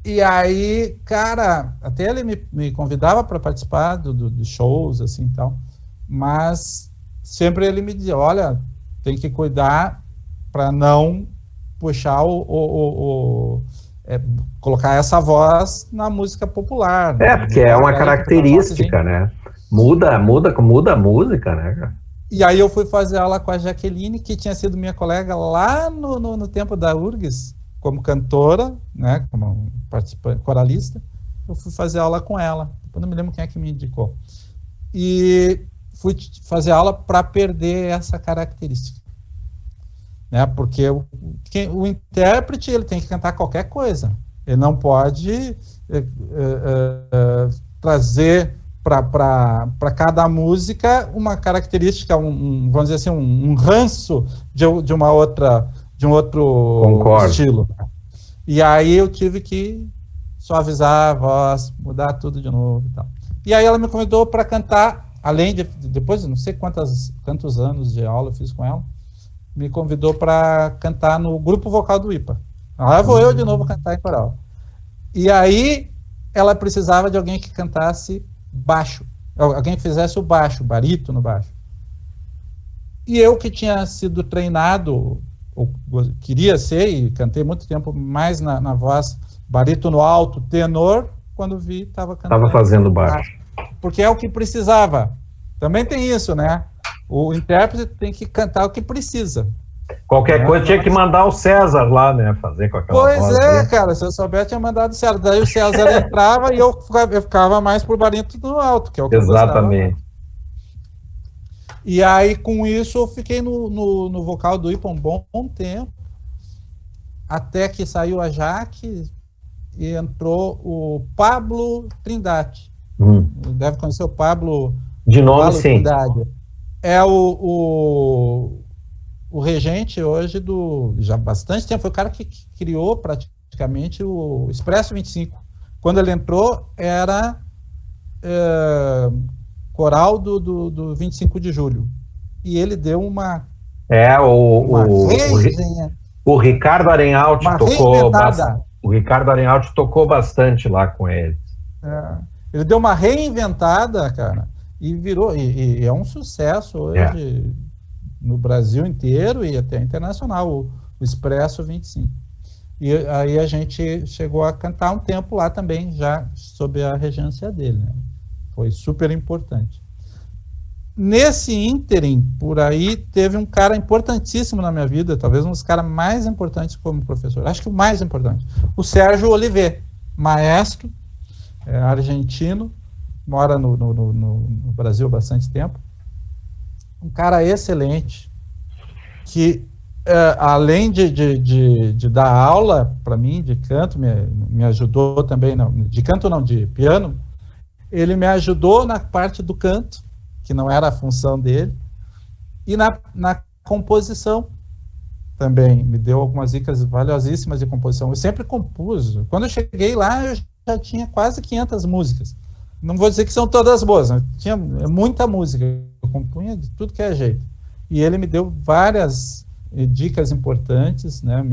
E aí, cara, até ele me convidava para participar de shows, assim, e tal. Mas sempre ele me dizia, olha, tem que cuidar para não puxar colocar essa voz na música popular. Porque é uma característica, né? Muda a música, né? E aí eu fui fazer aula com a Jaqueline, que tinha sido minha colega lá no tempo da URGS, como cantora, né? Como participante, coralista. Eu fui fazer aula com ela. Eu não me lembro quem é que me indicou. E fui fazer aula para perder essa característica. Né? Porque o intérprete ele tem que cantar qualquer coisa. Ele não pode trazer para cada música uma característica, vamos dizer assim, um ranço de um outro Concordo. estilo. E aí eu tive que suavizar a voz, mudar tudo de novo e tal. E aí ela me convidou para cantar, além de, depois de não sei quantos anos de aula eu fiz com ela, me convidou para cantar no grupo vocal do IPA. Lá vou eu de novo cantar em coral. E aí ela precisava de alguém que cantasse baixo, alguém que fizesse o baixo, barítono baixo. E eu que tinha sido treinado, ou queria ser, e cantei muito tempo mais na voz barítono alto, tenor, quando vi, estava cantando. Estava fazendo baixo. Porque é o que precisava. Também tem isso, né? O intérprete tem que cantar o que precisa. Qualquer coisa tinha que mandar o César lá, né? Fazer com aquela voz. Pois é, cara. Se eu souber, tinha mandado o César. Daí o César entrava e eu ficava mais por barítono alto, que é o que Exatamente. eu gostava. E aí, com isso, eu fiquei no vocal do IPA um bom tempo, até que saiu a Jaque e entrou o Pablo Trindade. Deve conhecer o Pablo. De nome, Pablo sim. Trindade. É o regente hoje já há bastante tempo. Foi o cara que criou praticamente o Expresso 25. Quando ele entrou, era coral do 25 de julho. E ele deu uma o Ricardo Arenhalt tocou bastante. O Ricardo Arenalt tocou bastante lá com ele. Ele deu uma reinventada, cara, e virou, e é um sucesso hoje no Brasil inteiro e até internacional, o Expresso 25. E aí a gente chegou a cantar um tempo lá também, já sob a regência dele, né? Foi super importante. nesse ínterim, por aí, teve um cara importantíssimo na minha vida, talvez um dos caras mais importantes como professor, acho que o mais importante, o Sérgio Olivet, maestro, argentino, mora no Brasil há bastante tempo, um cara excelente, que além de dar aula para mim de canto, me ajudou também, de canto não, de piano, ele me ajudou na parte do canto, que não era a função dele, e na composição também, me deu algumas dicas valiosíssimas de composição. Eu sempre compus, quando eu cheguei lá, eu já tinha quase 500 músicas, não vou dizer que são todas boas, mas tinha muita música, eu compunha de tudo que é jeito, e ele me deu várias dicas importantes, né?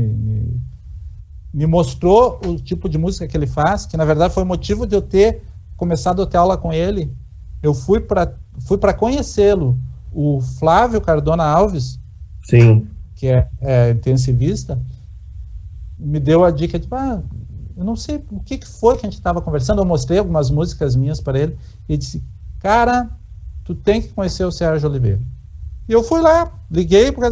Me mostrou o tipo de música que ele faz, que na verdade foi o motivo de eu ter começado a ter aula com ele. Eu fui para conhecê-lo. O Flávio Cardona Alves, sim, que é intensivista, me deu a dica de, eu não sei o que foi que a gente estava conversando, eu mostrei algumas músicas minhas para ele, e disse, cara, tu tem que conhecer o Sérgio Oliveira. E eu fui lá, liguei, porque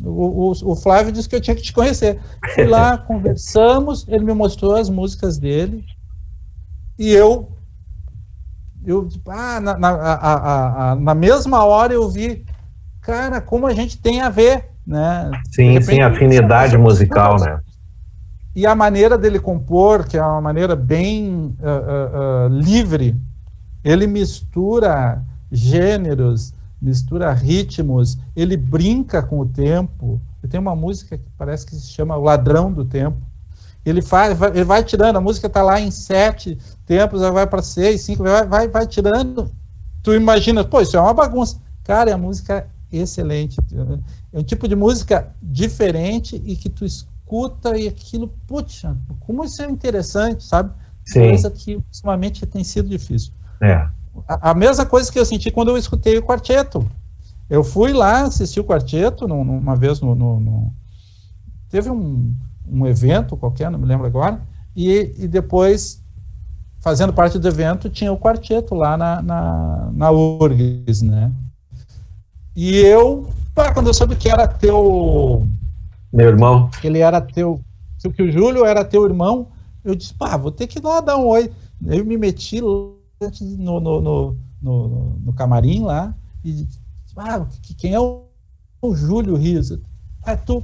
o Flávio disse que eu tinha que te conhecer. Fui lá, conversamos, ele me mostrou as músicas dele, e eu na mesma hora eu vi, cara, como a gente tem a ver, né? Sim, sim, afinidade musical, né? E a maneira dele compor, que é uma maneira bem livre, ele mistura gêneros, mistura ritmos, ele brinca com o tempo. Tem uma música que parece que se chama O Ladrão do Tempo. Ele vai tirando, a música está lá em 7 tempos, vai para 6, 5, vai tirando. Tu imagina, pô, isso é uma bagunça. Cara, a música é excelente. É um tipo de música diferente e que tu escuta e aquilo, puxa, como isso é interessante, sabe? Sim. Coisa que ultimamente tem sido difícil. É. A mesma coisa que eu senti quando eu escutei o quarteto. Eu fui lá assistir o quarteto uma vez teve um evento qualquer, não me lembro agora, e depois, fazendo parte do evento, tinha o quarteto lá na URGS, né? E eu, quando eu soube que era meu irmão, que ele era que o Júlio era teu irmão, eu disse, vou ter que ir lá dar um oi. Eu me meti no camarim lá e disse, quem é o Júlio Rios? Tu,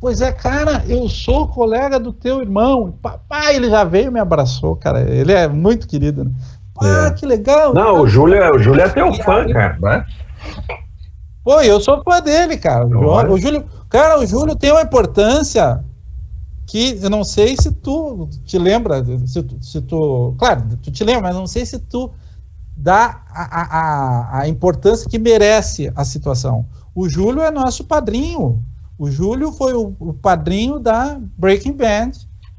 pois é, cara, eu sou colega do teu irmão. Papai, ele já veio e me abraçou, cara. Ele é muito querido, né? Que legal. Não, o Júlio é teu fã, cara, né? Pô, eu sou fã dele, cara. O Júlio tem uma importância que eu não sei se tu te lembra, se tu, claro, tu te lembra, mas não sei se tu dá a importância que merece a situação. O Júlio é nosso padrinho. O Júlio foi o padrinho da Breaking Band,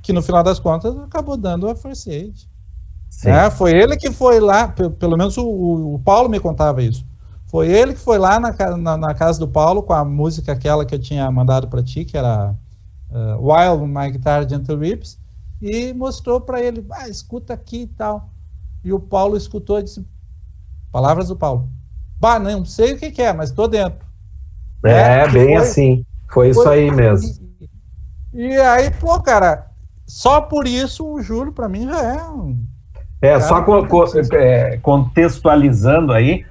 que no final das contas acabou dando a First Aid. Foi ele que foi lá, pelo menos o Paulo me contava isso. Foi ele que foi lá na casa do Paulo com a música aquela que eu tinha mandado para ti, que era While My Guitar Gentle Weeps, e mostrou para ele, escuta aqui e tal. E o Paulo escutou e disse, palavras do Paulo, não sei o que é, mas estou dentro. Bem assim. Foi isso aí mesmo. E aí, pô, cara, só por isso o Júlio, para mim, já é só contextualizando aí,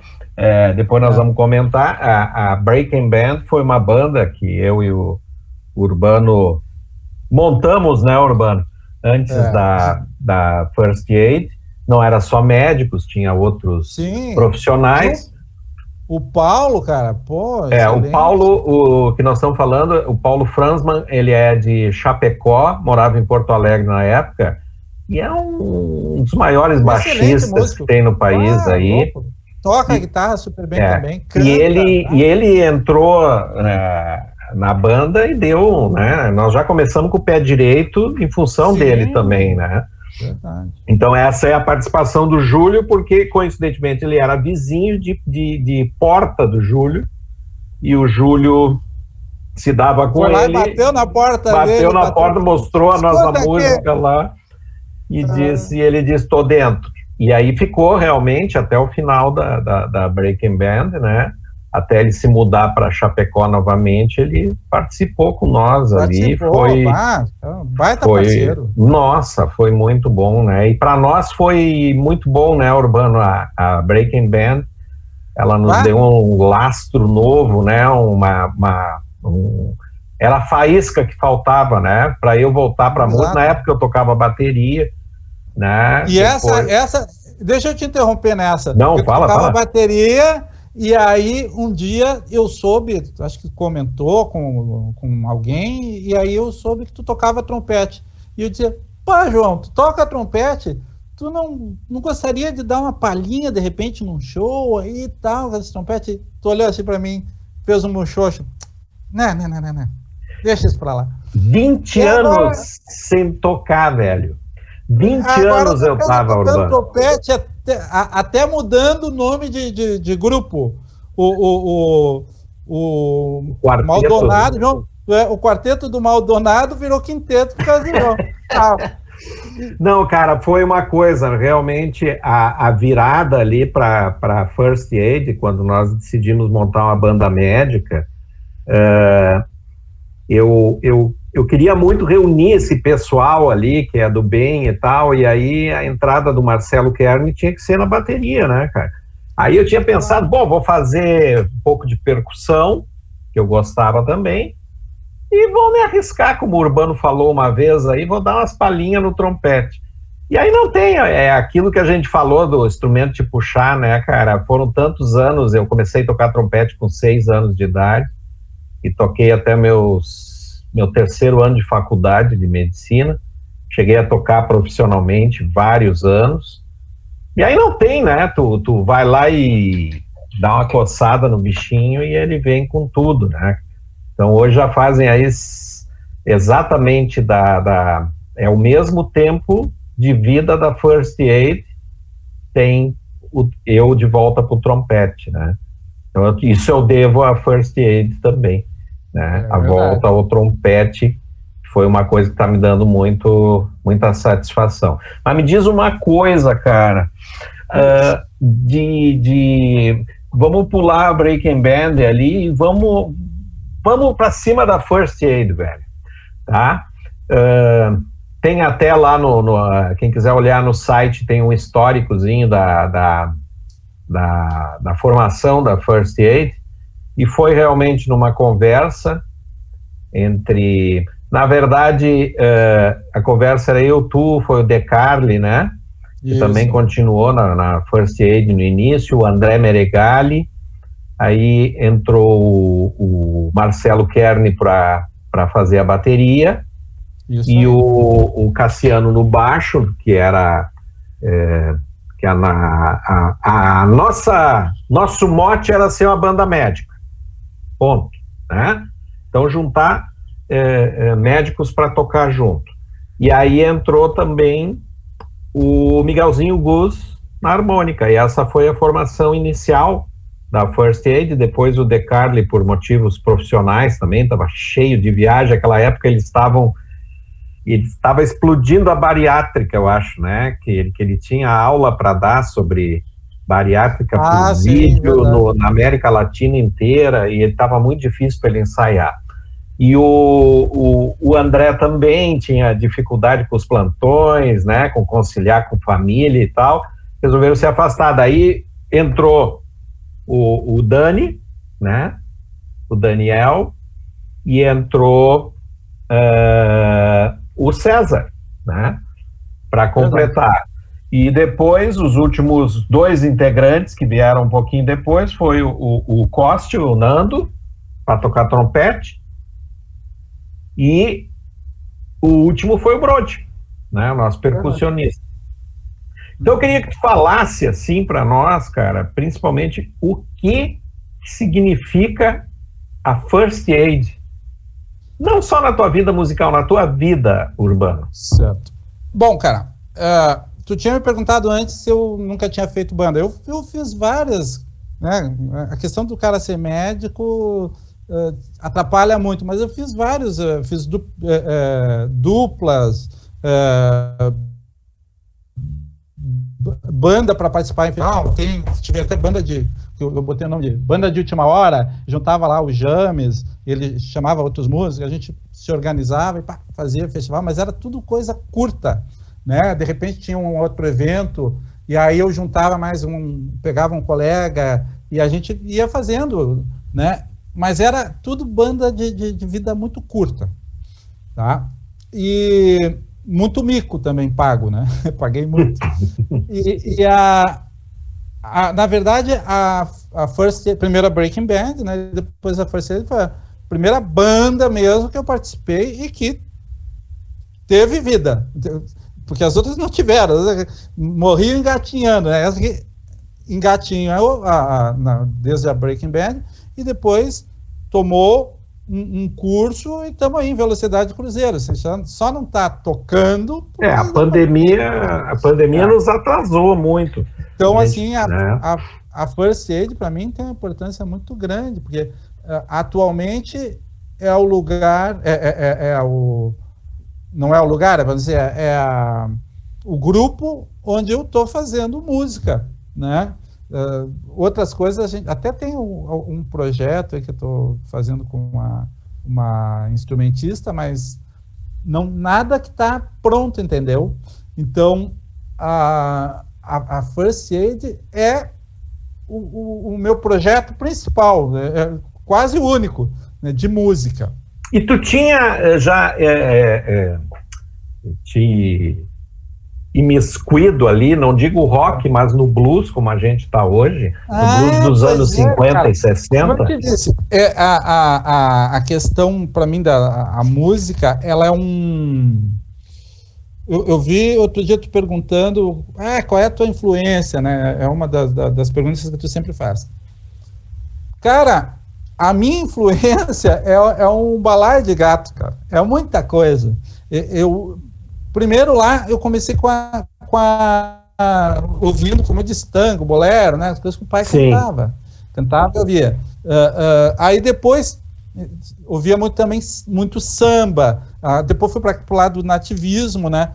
depois nós vamos comentar, a Breaking Band foi uma banda que eu e o Urbano montamos, né, Urbano? Antes da First Aid, não era só médicos, tinha outros profissionais. O Paulo, cara, pô... o Paulo, o que nós estamos falando, o Paulo Franzmann, ele é de Chapecó, morava em Porto Alegre na época, e é um dos maiores baixistas que tem no país aí. Louco. Toca a guitarra super bem também. Canta, e ele entrou na banda e deu, né? Nós já começamos com o pé direito em função dele também, né? Verdade. Então essa é a participação do Júlio, porque coincidentemente ele era vizinho de porta do Júlio, e o Júlio se dava com ele. Bateu na porta mostrou a nossa música lá, e ele disse, tô dentro. E aí ficou realmente até o final da Breaking Band, né? Até ele se mudar para Chapecó novamente, ele participou com nós ali. Baita parceiro. Nossa, foi muito bom, né? E para nós foi muito bom, né, Urbano? A Breaking Band, ela nos deu um lastro novo, né? Era a faísca que faltava, né? Para eu voltar para música. Na época eu tocava bateria, né? E essa, deixa eu te interromper nessa. Não, eu tocava bateria. E aí, um dia, eu soube, acho que comentou com alguém, e aí eu soube que tu tocava trompete. E eu dizia, pá, João, tu toca trompete? Tu não gostaria de dar uma palhinha, de repente, num show aí e tal, esse trompete? Tu olhou assim pra mim, fez um muxoxo. Não. Deixa isso pra lá. 20 anos sem tocar, velho. 20 anos eu tava, Urbano. Trompete, até mudando o nome de grupo. O quarteto, Maldonado, João, o quarteto do Maldonado virou quinteto por causa do João. Não, cara, foi uma coisa, realmente, a virada ali para First Aid, quando nós decidimos montar uma banda médica, eu queria muito reunir esse pessoal ali, que é do bem e tal, e aí a entrada do Marcelo Kern tinha que ser na bateria, né, cara? Aí eu tinha pensado, bom, vou fazer um pouco de percussão, que eu gostava também, e vou me arriscar, como o Urbano falou uma vez aí, vou dar umas palhinhas no trompete. E aí não tem, é aquilo que a gente falou do instrumento de puxar, né, cara? Foram tantos anos, eu comecei a tocar trompete com 6 anos de idade, e toquei até meu 3º ano de faculdade de medicina, cheguei a tocar profissionalmente vários anos, e aí não tem, né, tu vai lá e dá uma coçada no bichinho e ele vem com tudo, né, então hoje já fazem aí exatamente é o mesmo tempo de vida da First Aid, tem eu de volta pro trompete, né, então isso eu devo à First Aid também. Né? A volta ao trompete foi uma coisa que está me dando muita satisfação. Mas me diz uma coisa, cara, vamos pular a Breaking Band ali e vamos para cima da First Aid, velho, tá? Tem até lá quem quiser olhar no site, tem um históricozinho da formação da First Aid. E foi realmente numa conversa entre... Na verdade, a conversa era tu, foi o De Carli, né? Que também continuou na First Aid no início, o André Meregali, aí entrou o Marcelo Kern para fazer a bateria, e o Cassiano no baixo, que era... nosso mote era ser uma banda médica. Ponto, né? Então juntar médicos para tocar junto. E aí entrou também o Miguelzinho Gus na harmônica, e essa foi a formação inicial da First Aid. Depois o De Carli, por motivos profissionais também, estava cheio de viagem. Naquela época ele estava explodindo a bariátrica, eu acho, né? Que ele tinha aula para dar sobre bariátrica por vídeo na América Latina inteira, e ele estava muito difícil para ele ensaiar. E o André também tinha dificuldade com os plantões, né, com conciliar com família e tal, resolveram se afastar. Daí entrou o Dani, né, o Daniel, e entrou o César, né, para completar. E depois, os últimos 2 integrantes que vieram um pouquinho depois, foi o Coste, o Nando, para tocar trompete, e o último foi o Brody, né, o nosso percussionista. Então eu queria que tu falasse assim para nós, cara, principalmente o que significa a First Aid, não só na tua vida musical, na tua vida, Urbano. Certo. Bom, cara, tu tinha me perguntado antes se eu nunca tinha feito banda. Eu fiz várias, né? A questão do cara ser médico atrapalha muito, mas eu fiz vários, fiz duplas, banda para participar, enfim, tive até banda que eu botei o nome de banda de última hora, juntava lá os James, ele chamava outros músicos, a gente se organizava e fazia festival, mas era tudo coisa curta, né? De repente tinha um outro evento, e aí eu juntava pegava um colega, e a gente ia fazendo, né? Mas era tudo banda de vida muito curta, tá? E muito mico também pago, né? Paguei muito. Na verdade, a primeira Breaking Band, né? Depois a First Aid foi a primeira banda mesmo que eu participei e que teve vida. Porque as outras não tiveram, morriam engatinhando, né? Essa que engatinhou desde a Breaking Band e depois tomou um curso e estamos aí em velocidade cruzeiro. Você só não está tocando. A pandemia nos atrasou muito. Então, assim, a First Aid, para mim, tem uma importância muito grande, porque atualmente é o lugar, não é o lugar, vamos dizer, o grupo onde eu estou fazendo música, né? Outras coisas, a gente até tem um projeto aí que eu estou fazendo com uma instrumentista, mas nada que está pronto, entendeu? Então, a First Aid é o meu projeto principal, é quase único, né, de música. E tu tinha já te imiscuído ali, não digo rock, mas no blues, como a gente está hoje, no blues dos anos 50 cara, e 60? Como eu te disse, a questão, para mim, a música, ela é Eu vi outro dia tu perguntando qual é a tua influência, né? É uma das perguntas que tu sempre faz. Cara, a minha influência é um balaio de gato, cara. É muita coisa. Primeiro lá, eu comecei ouvindo, como eu disse, tango, bolero, né? As coisas que o pai cantava e ouvia. Aí depois ouvia muito samba, depois fui para o lado do nativismo, né?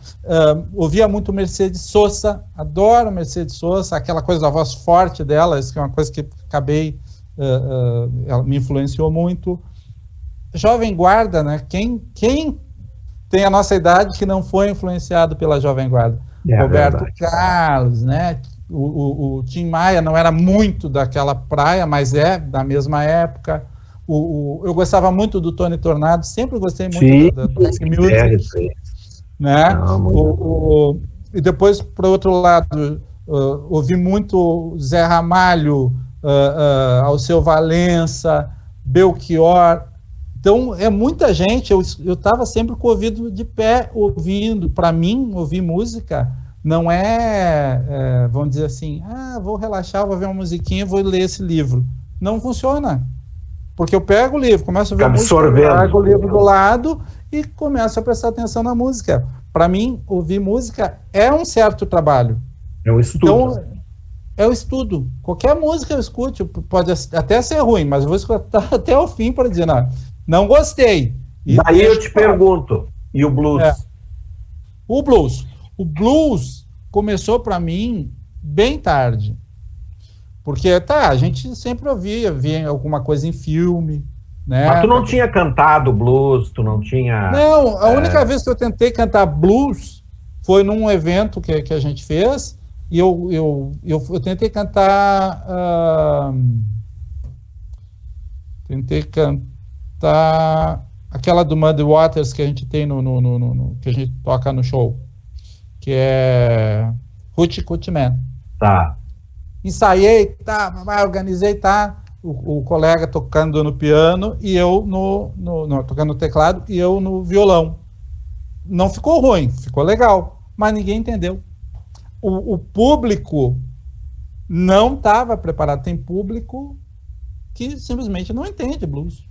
Ouvia muito Mercedes Sosa, adoro Mercedes Sosa, aquela coisa da voz forte dela, isso que é uma coisa que ela me influenciou muito. Jovem Guarda, né? Quem tem a nossa idade que não foi influenciado pela Jovem Guarda? Roberto Carlos, né? O Tim Maia não era muito daquela praia, mas é da mesma época. Eu gostava muito do Tony Tornado, sempre gostei muito da black music, né? E depois, para o outro lado, ouvi muito Zé Ramalho, Alceu Valença, Belchior. Então, é muita gente. Eu estava sempre com o ouvido de pé, ouvindo. Para mim, ouvir música não vamos dizer assim, vou relaxar, vou ver uma musiquinha, vou ler esse livro. Não funciona. Porque eu pego o livro, começo a ver música, pego o livro do lado e começo a prestar atenção na música. Para mim, ouvir música é um certo trabalho. É um estudo. Então, é o estudo. Qualquer música eu escute, pode até ser ruim, mas eu vou escutar até o fim para dizer, não gostei. Daí eu te pergunto, e o blues? O blues começou para mim bem tarde. Porque, a gente sempre via alguma coisa em filme, né? Mas tu não tinha cantado blues, tu não tinha... Não, a única vez que eu tentei cantar blues foi num evento que a gente fez, e eu tentei cantar... Tentei cantar aquela do Muddy Waters que a gente tem que a gente toca no show, que é Hoochie Coochie Man. Tá. Ensaiei, organizei, o colega tocando no piano e eu tocando no teclado e eu no violão. Não ficou ruim, ficou legal, mas ninguém entendeu. O público não estava preparado. Tem público que simplesmente não entende blues.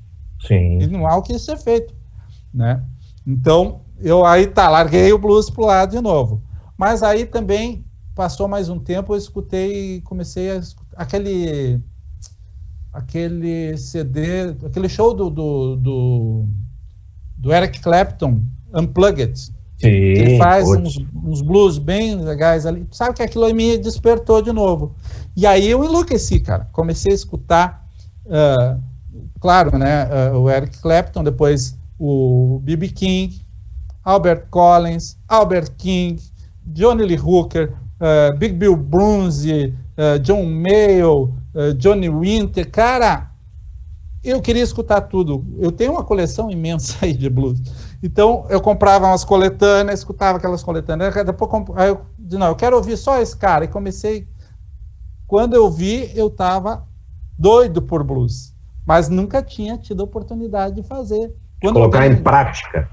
Sim. E não há o que ser feito, né? Então, eu aí larguei o blues pro lado de novo. Mas aí também passou mais um tempo, eu comecei a escutar aquele CD, aquele show do Eric Clapton, Unplugged. Sim, Ele faz uns blues bem legais ali. Sabe que aquilo aí me despertou de novo. E aí eu enlouqueci, cara. Comecei a escutar, claro, né, o Eric Clapton, depois o B.B. King, Albert Collins, Albert King, Johnny Lee Hooker, Big Bill Brunsey, John Mayall, Johnny Winter. Cara, eu queria escutar tudo. Eu tenho uma coleção imensa aí de blues. Então, eu comprava umas coletâneas, escutava aquelas coletâneas. Depois, aí eu disse, não, eu quero ouvir só esse cara. E comecei... Quando eu vi, eu estava doido por blues. Mas nunca tinha tido a oportunidade de fazer. Colocar em prática.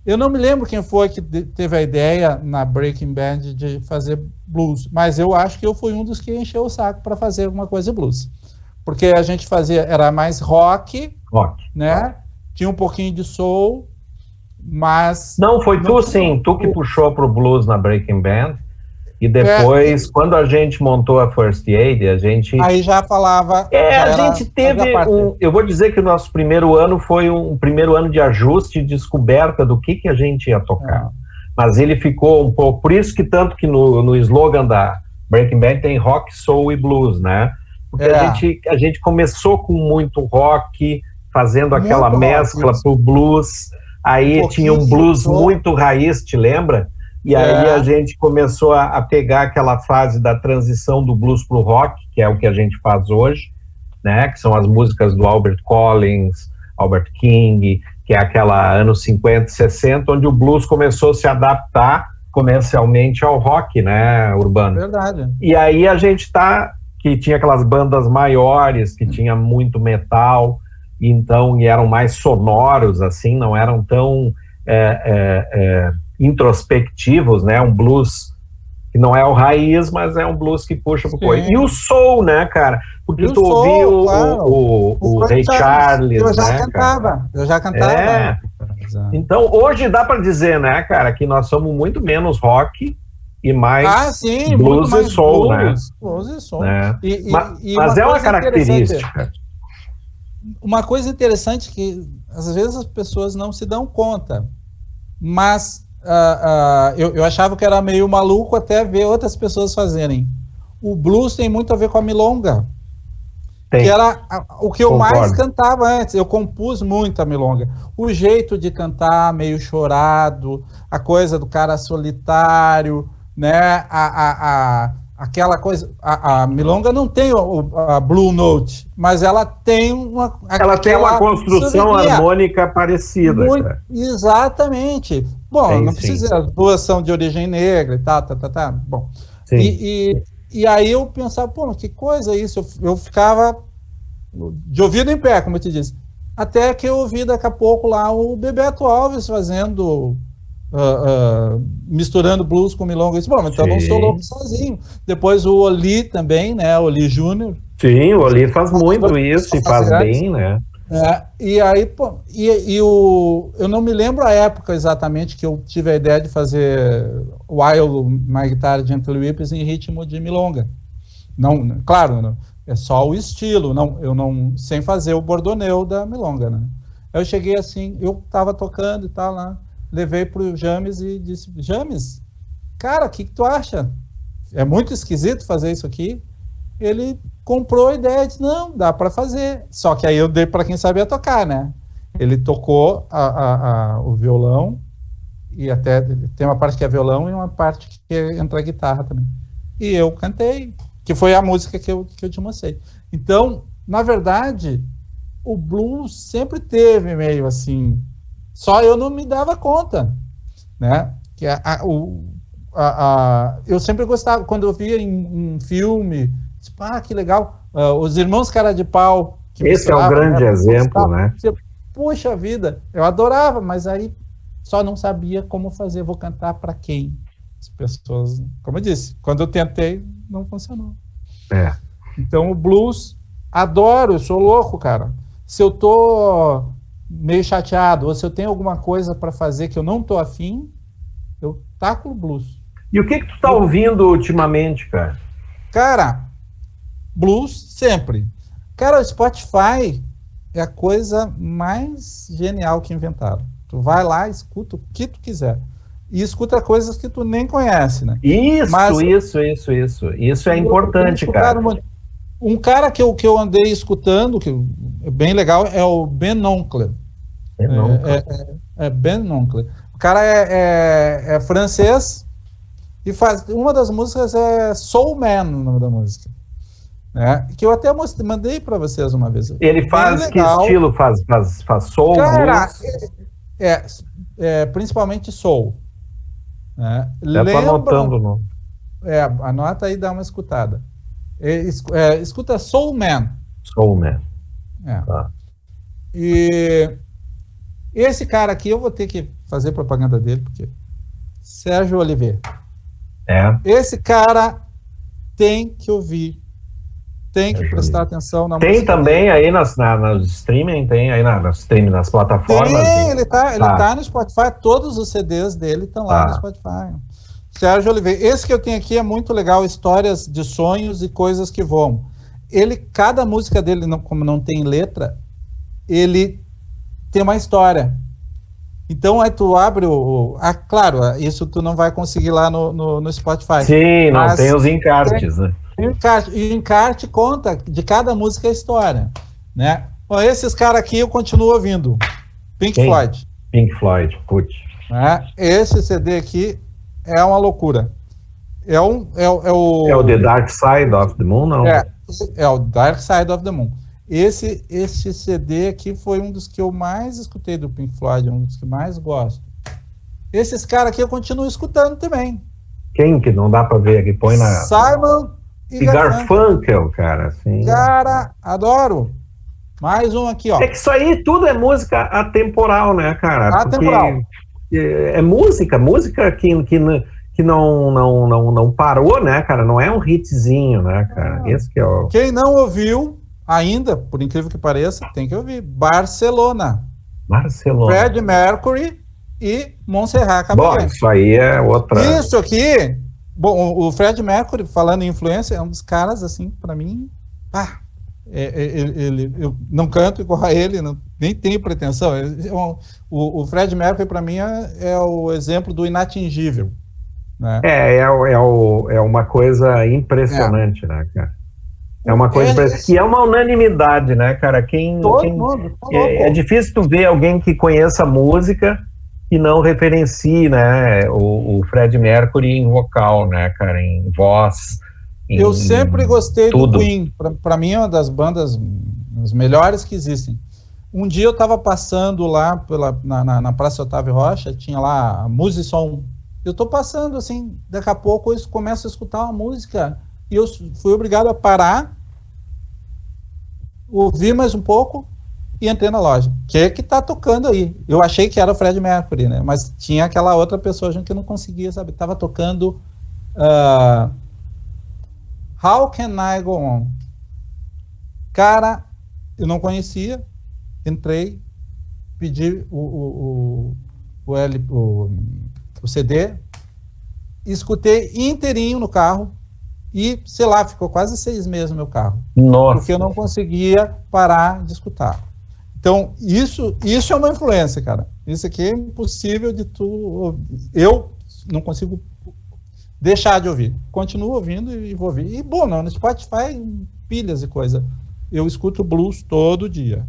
Eu não me lembro quem foi que teve a ideia na Breaking Band de fazer blues. Mas eu acho que eu fui um dos que encheu o saco para fazer alguma coisa de blues. Porque a gente fazia... Era mais rock, né? Tinha um pouquinho de soul... Mas... Não, foi tu sim, tu que puxou pro blues na Breaking Band, e depois, quando a gente montou a First Aid, a gente... Aí já falava... a gente teve eu vou dizer que o nosso primeiro ano foi um primeiro ano de ajuste e descoberta do que a gente ia tocar. Mas ele ficou um pouco... Por isso que tanto que no slogan da Breaking Band tem rock, soul e blues, né? Porque a gente começou com muito rock, fazendo aquela mescla pro blues... Aí tinha um blues muito raiz, te lembra? E aí a gente começou a pegar aquela fase da transição do blues pro rock, que é o que a gente faz hoje, né? Que são as músicas do Albert Collins, Albert King, que é aquela anos 50 e 60, onde o blues começou a se adaptar comercialmente ao rock, né, urbano. Verdade. E aí a gente que tinha aquelas bandas maiores, que tinha muito metal, então, e eram mais sonoros, assim, não eram tão introspectivos, né, um blues que não é o raiz, mas é um blues que puxa pro coisa. E o soul, né, cara, porque tu ouviu o Ray Charles, eu já cantava. Então, hoje dá para dizer, né, cara, que nós somos muito menos rock e mais blues e soul, né? Blues e soul. Né? Mas é uma característica. Uma coisa interessante que às vezes as pessoas não se dão conta, mas eu achava que era meio maluco até ver outras pessoas fazerem. O blues tem muito a ver com a milonga, que era o que eu mais cantava antes. Eu compus muito a milonga. O jeito de cantar meio chorado, a coisa do cara solitário, né? Aquela coisa, a milonga não tem a blue note, mas ela tem uma... Ela tem uma construção harmônica parecida. Exatamente. Bom, não precisa, as duas são de origem negra e tal. Bom, e aí eu pensava, pô, que coisa é isso? Eu ficava de ouvido em pé, como eu te disse. Até que eu ouvi daqui a pouco lá o Bebeto Alves fazendo... misturando blues com milonga. Eu disse, bom, então não sou louco sozinho. Depois o Oli também, né? O Oli Júnior. Sim, o Oli faz muito isso e faz bem, né? E aí, pô, eu não me lembro a época exatamente que eu tive a ideia de fazer While My Guitar Gently Weeps em ritmo de milonga. Não, claro, não, é só o estilo, eu não sem fazer o bordoneu da milonga, né? Eu cheguei assim, eu tava tocando e tal lá, levei pro James e disse, James, cara, o que tu acha? É muito esquisito fazer isso aqui? Ele comprou a ideia e disse, não, dá para fazer. Só que aí eu dei para quem sabia tocar, né? Ele tocou o violão, e até tem uma parte que é violão e uma parte que entra a guitarra também. E eu cantei, que foi a música que eu te mostrei. Então, na verdade, o blues sempre teve meio assim, só eu não me dava conta, né? Que eu sempre gostava, quando eu via em filme, tipo, que legal, os Irmãos Cara de Pau. Esse é um grande exemplo, né? Puxa vida, eu adorava, mas aí só não sabia como fazer, vou cantar para quem? As pessoas, como eu disse, quando eu tentei, não funcionou. Então o blues, adoro, eu sou louco, cara. Se eu tô meio chateado, ou se eu tenho alguma coisa para fazer que eu não tô afim, eu taco o blues. E o que tu tá ouvindo ultimamente, cara? Cara, blues sempre. Cara, o Spotify é a coisa mais genial que inventaram. Tu vai lá, escuta o que tu quiser. e escuta coisas que tu nem conhece, né? Isso é importante, cara. Um cara que eu andei escutando, que é bem legal, é o Ben Oncle. Ben Oncle. O cara é francês e faz... Uma das músicas é Soul Man, o nome da música. Que eu até mandei para vocês uma vez. Ele faz que estilo? Faz soul, cara, blues? Principalmente soul. Eu tô anotando, não. Anota aí e dá uma escutada. Escuta Soul Man. Soul Man. Tá. E esse cara aqui, eu vou ter que fazer propaganda dele, porque Sérgio Oliveira. Esse cara tem que ouvir. Tem que prestar atenção na música. Tem também aí nas streaming, tem aí nas plataformas. Tem, ele tá no Spotify, todos os CDs dele estão lá no Spotify. Sérgio Oliveira. Esse que eu tenho aqui é muito legal, histórias de sonhos e coisas que voam. Cada música dele, como não tem letra, ele tem uma história. Então aí tu abre claro, isso tu não vai conseguir lá no Spotify. Sim, não tem os encartes, né? E o encarte conta de cada música a história, né? Bom, esses caras aqui eu continuo ouvindo. Pink Floyd, putz. Esse CD aqui é uma loucura. É o The Dark Side of the Moon, não? É o Dark Side of the Moon. Esse CD aqui foi um dos que eu mais escutei do Pink Floyd, um dos que mais gosto. Esses caras aqui eu continuo escutando também. Quem que não dá pra ver aqui? Põe na... Simon e Garfunkel, cara. Assim, cara, adoro. Mais um aqui, ó. É que isso aí tudo é música atemporal, né, cara? Atemporal. É música que não parou, né, cara? Não é um hitzinho, né, cara? Esse que é o... Quem não ouviu ainda, por incrível que pareça, tem que ouvir. Barcelona. Freddie Mercury e Montserrat Caballé. Bom, isso aí é outra... Isso aqui... Bom, o Freddie Mercury, falando em influência, é um dos caras, assim, pra mim... eu não canto igual a ele, nem tenho pretensão. O Freddie Mercury, pra mim, é o exemplo do inatingível. Né? É uma coisa impressionante, né, cara? É uma coisa impressionante. E é uma unanimidade, né, cara? Todo mundo. É difícil tu ver alguém que conheça música e não referencie, né, o Freddie Mercury em vocal, né, cara, em voz. Eu sempre gostei do Queen. Para mim é uma das bandas as melhores que existem. Um dia eu estava passando lá na Praça Otávio Rocha, tinha lá a Musisom. Eu estou passando assim, daqui a pouco eu começo a escutar uma música e eu fui obrigado a parar, ouvir mais um pouco e entrei na loja. O que tá tocando aí? Eu achei que era o Freddie Mercury, né? Mas tinha aquela outra pessoa junto que eu não conseguia, sabe? Tava tocando How Can I Go On? Cara, eu não conhecia, entrei, pedi o CD, escutei inteirinho no carro e, sei lá, ficou quase 6 meses no meu carro. Nossa. Porque eu não conseguia parar de escutar. Então, isso é uma influência, cara. Isso aqui é impossível de tu... Eu não consigo deixar de ouvir. Continuo ouvindo e vou ouvir. E, bom, no Spotify, pilhas e coisa. Eu escuto blues todo dia.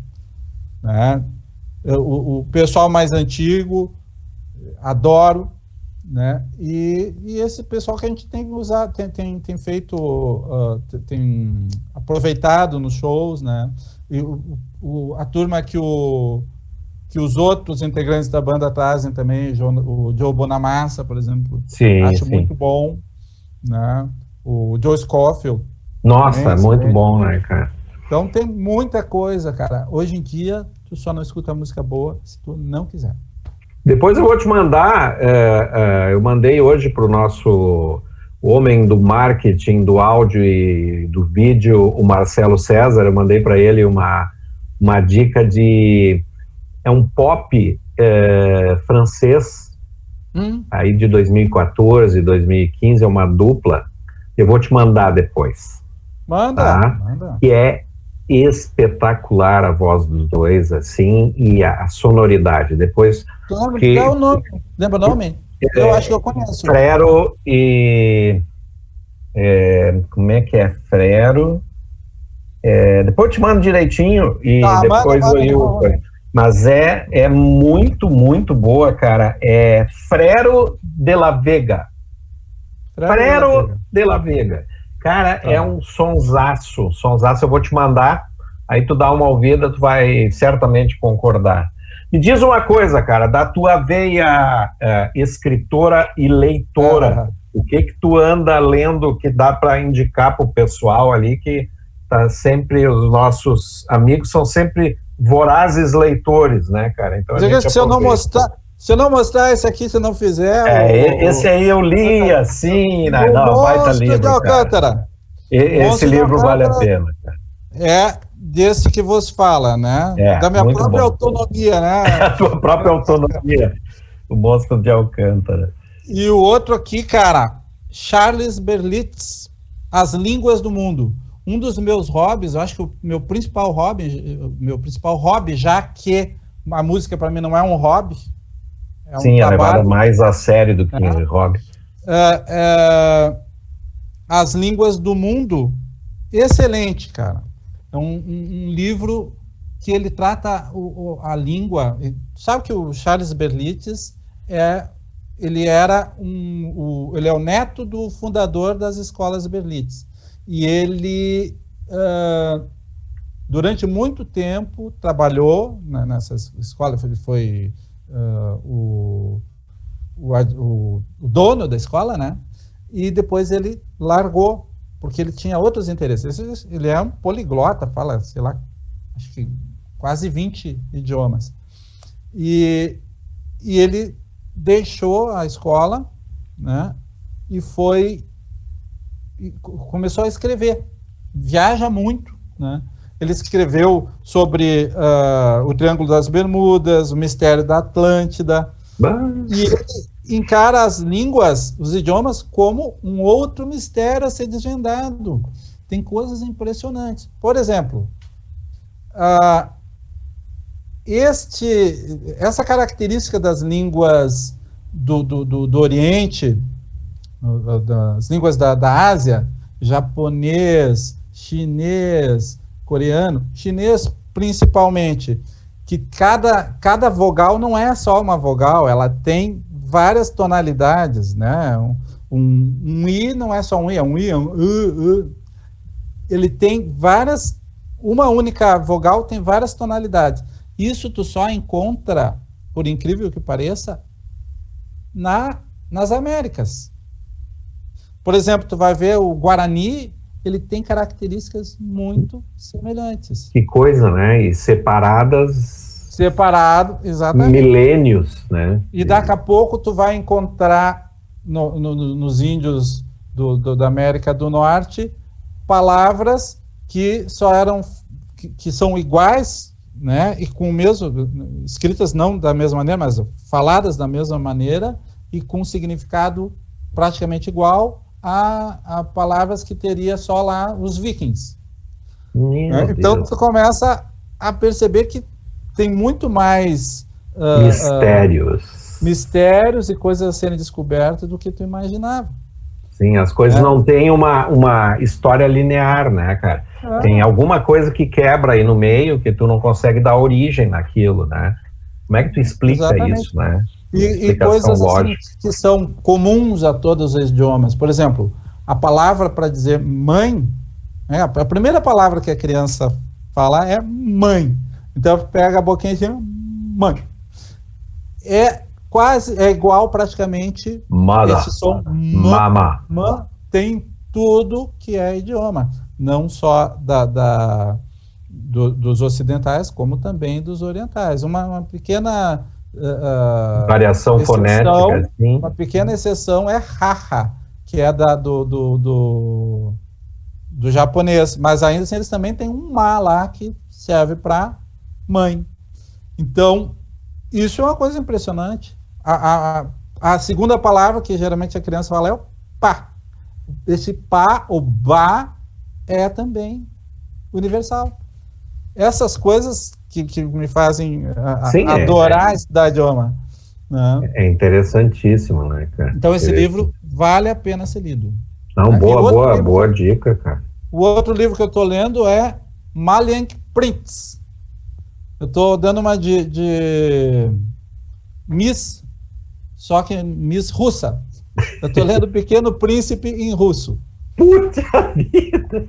Né? O pessoal mais antigo, adoro. Né? E esse pessoal que a gente tem usado, tem feito, tem aproveitado nos shows, né? E a turma que os outros integrantes da banda trazem também, o Joe Bonamassa, por exemplo, acho muito bom, né? O Joe Scofield. Nossa, também, muito bom, né, cara? Então tem muita coisa, cara. Hoje em dia, tu só não escuta música boa se tu não quiser. Depois eu vou te mandar, eu mandei hoje para o nosso homem do marketing, do áudio e do vídeo, o Marcelo César, eu mandei para ele uma dica de... É um pop francês, aí de 2014, 2015, é uma dupla. Eu vou te mandar depois. Manda. Que é espetacular a voz dos dois, assim, e a sonoridade. Depois... Qual é o nome? Lembra o nome? Eu acho que eu conheço. Frero e... como é que é? Frero... depois eu te mando direitinho e depois mas é muito, muito boa, cara. É Frero de la Vega. Frero de la Vega. Cara, é um sonsaço. Eu vou te mandar, aí tu dá uma ouvida, tu vai certamente concordar. Me diz uma coisa, cara, da tua veia escritora e leitora, o que tu anda lendo que dá para indicar pro pessoal ali, que tá sempre, os nossos amigos são sempre vorazes leitores, né, cara? Então, se eu não mostrar esse aqui, se não fizer... esse aí eu li, assim... Não, baita livro, de Alcântara. Esse livro vale a pena, cara. É desse que vos fala, né? Da minha própria autonomia, né? A tua própria autonomia. O Monstro de Alcântara. E o outro aqui, cara, Charles Berlitz, As Línguas do Mundo. Um dos meus hobbies, eu acho que o meu principal hobby, já que a música para mim não é um hobby, é um trabalho. É levada mais a sério do que um hobby. As Línguas do Mundo, excelente, cara. É um livro que ele trata a língua. Sabe que o Charles Berlitz ele é o neto do fundador das escolas Berlitz. E ele, durante muito tempo, trabalhou nessa escola, ele foi o dono da escola, né? E depois ele largou, porque ele tinha outros interesses. Ele é um poliglota, fala, sei lá, acho que quase 20 idiomas. E ele deixou a escola, né? E começou a escrever. Viaja muito, né? Ele escreveu sobre o Triângulo das Bermudas, o Mistério da Atlântida. E ele encara as línguas, os idiomas, como um outro mistério a ser desvendado. Tem coisas impressionantes. Por exemplo, essa característica das línguas do Oriente, das línguas da Ásia, japonês, chinês, coreano, chinês principalmente, que cada vogal não é só uma vogal, ela tem várias tonalidades, né? Um I não é só um I, é um I, é um ele tem várias, uma única vogal tem várias tonalidades. Isso tu só encontra, por incrível que pareça, nas Américas. Por exemplo, tu vai ver o Guarani, ele tem características muito semelhantes. Que coisa, né? E separado, exatamente. Milênios, né? E daqui a pouco tu vai encontrar nos índios da América do Norte palavras que que são iguais, né? E com o mesmo, escritas não da mesma maneira, mas faladas da mesma maneira e com significado praticamente igual a palavras que teria só lá os vikings. Então tu começa a perceber que tem muito mais mistérios e coisas a serem descobertas do que tu imaginava. Sim, as coisas não têm uma história linear, né, cara? Tem alguma coisa que quebra aí no meio que tu não consegue dar origem naquilo, né? Como é que tu explica isso, né? E coisas assim, que são comuns a todos os idiomas. Por exemplo, a palavra para dizer mãe, a primeira palavra que a criança fala é mãe. Então pega a boquinha e diz mãe. É igual praticamente esse som. Mama. Tem tudo que é idioma. Não só dos ocidentais, como também dos orientais. Uma pequena variação fonética, assim. Uma pequena exceção é haha, que é do japonês, mas ainda assim eles também têm um ma lá que serve para mãe. Então, isso é uma coisa impressionante. A segunda palavra que geralmente a criança fala é o pá. Esse pá, o ba, é também universal. Essas coisas que me fazem adorar estudar idioma. né? É interessantíssimo, né, cara? Então esse livro vale a pena ser lido. Não, E boa dica, cara. O outro livro que eu estou lendo é Malenk Prince. Eu estou dando uma de Miss, só que Miss russa. Eu estou lendo Pequeno Príncipe em russo. Puta vida,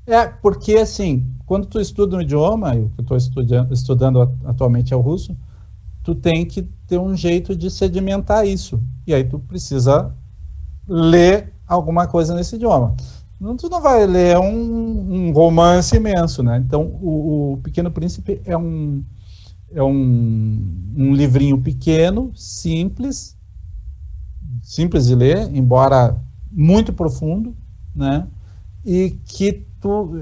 cara. Porque assim, quando tu estuda um idioma, e o que eu estou estudando atualmente é o russo, tu tem que ter um jeito de sedimentar isso. E aí tu precisa ler alguma coisa nesse idioma. Tu não vai ler um romance imenso, né? Então, o Pequeno Príncipe é um livrinho pequeno, simples de ler, embora muito profundo, né? E que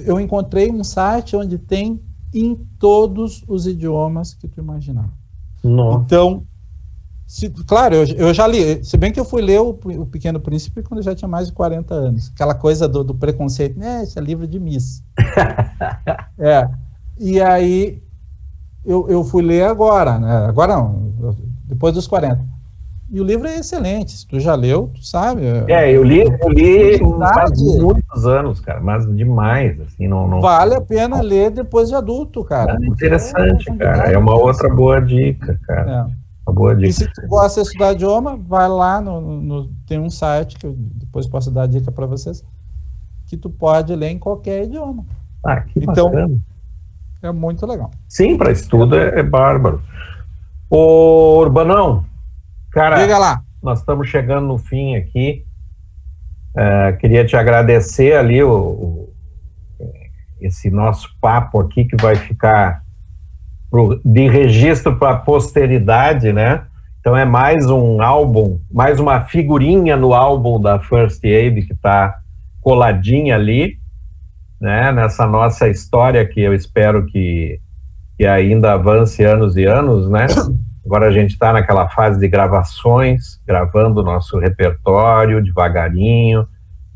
eu encontrei um site onde tem em todos os idiomas que tu imaginar. Nossa. Então, claro, eu já li, se bem que eu fui ler o Pequeno Príncipe quando eu já tinha mais de 40 anos. Aquela coisa do preconceito, né? Esse é livro de Miss. E aí, eu fui ler agora, né? Agora não, depois dos 40. E o livro é excelente, se tu já leu, tu sabe. Eu li há muitos anos, cara, mas demais, assim, não... Vale a pena ler depois de adulto, cara. Interessante, cara, é uma outra boa dica, cara. Uma boa dica. E se tu gosta de estudar idioma, vai lá, tem um site, que eu depois posso dar a dica para vocês, que tu pode ler em qualquer idioma. Que bacana. É muito legal. Sim, para estudo é bárbaro. Ô, Urbanão, cara, diga lá. Nós estamos chegando no fim aqui. Queria te agradecer ali esse nosso papo aqui, que vai ficar de registro para a posteridade, né? Então é mais um álbum, mais uma figurinha no álbum da First Aid, que está coladinha ali, né? Nessa nossa história, que eu espero que ainda avance anos e anos, né? Agora a gente está naquela fase de gravações, gravando o nosso repertório devagarinho,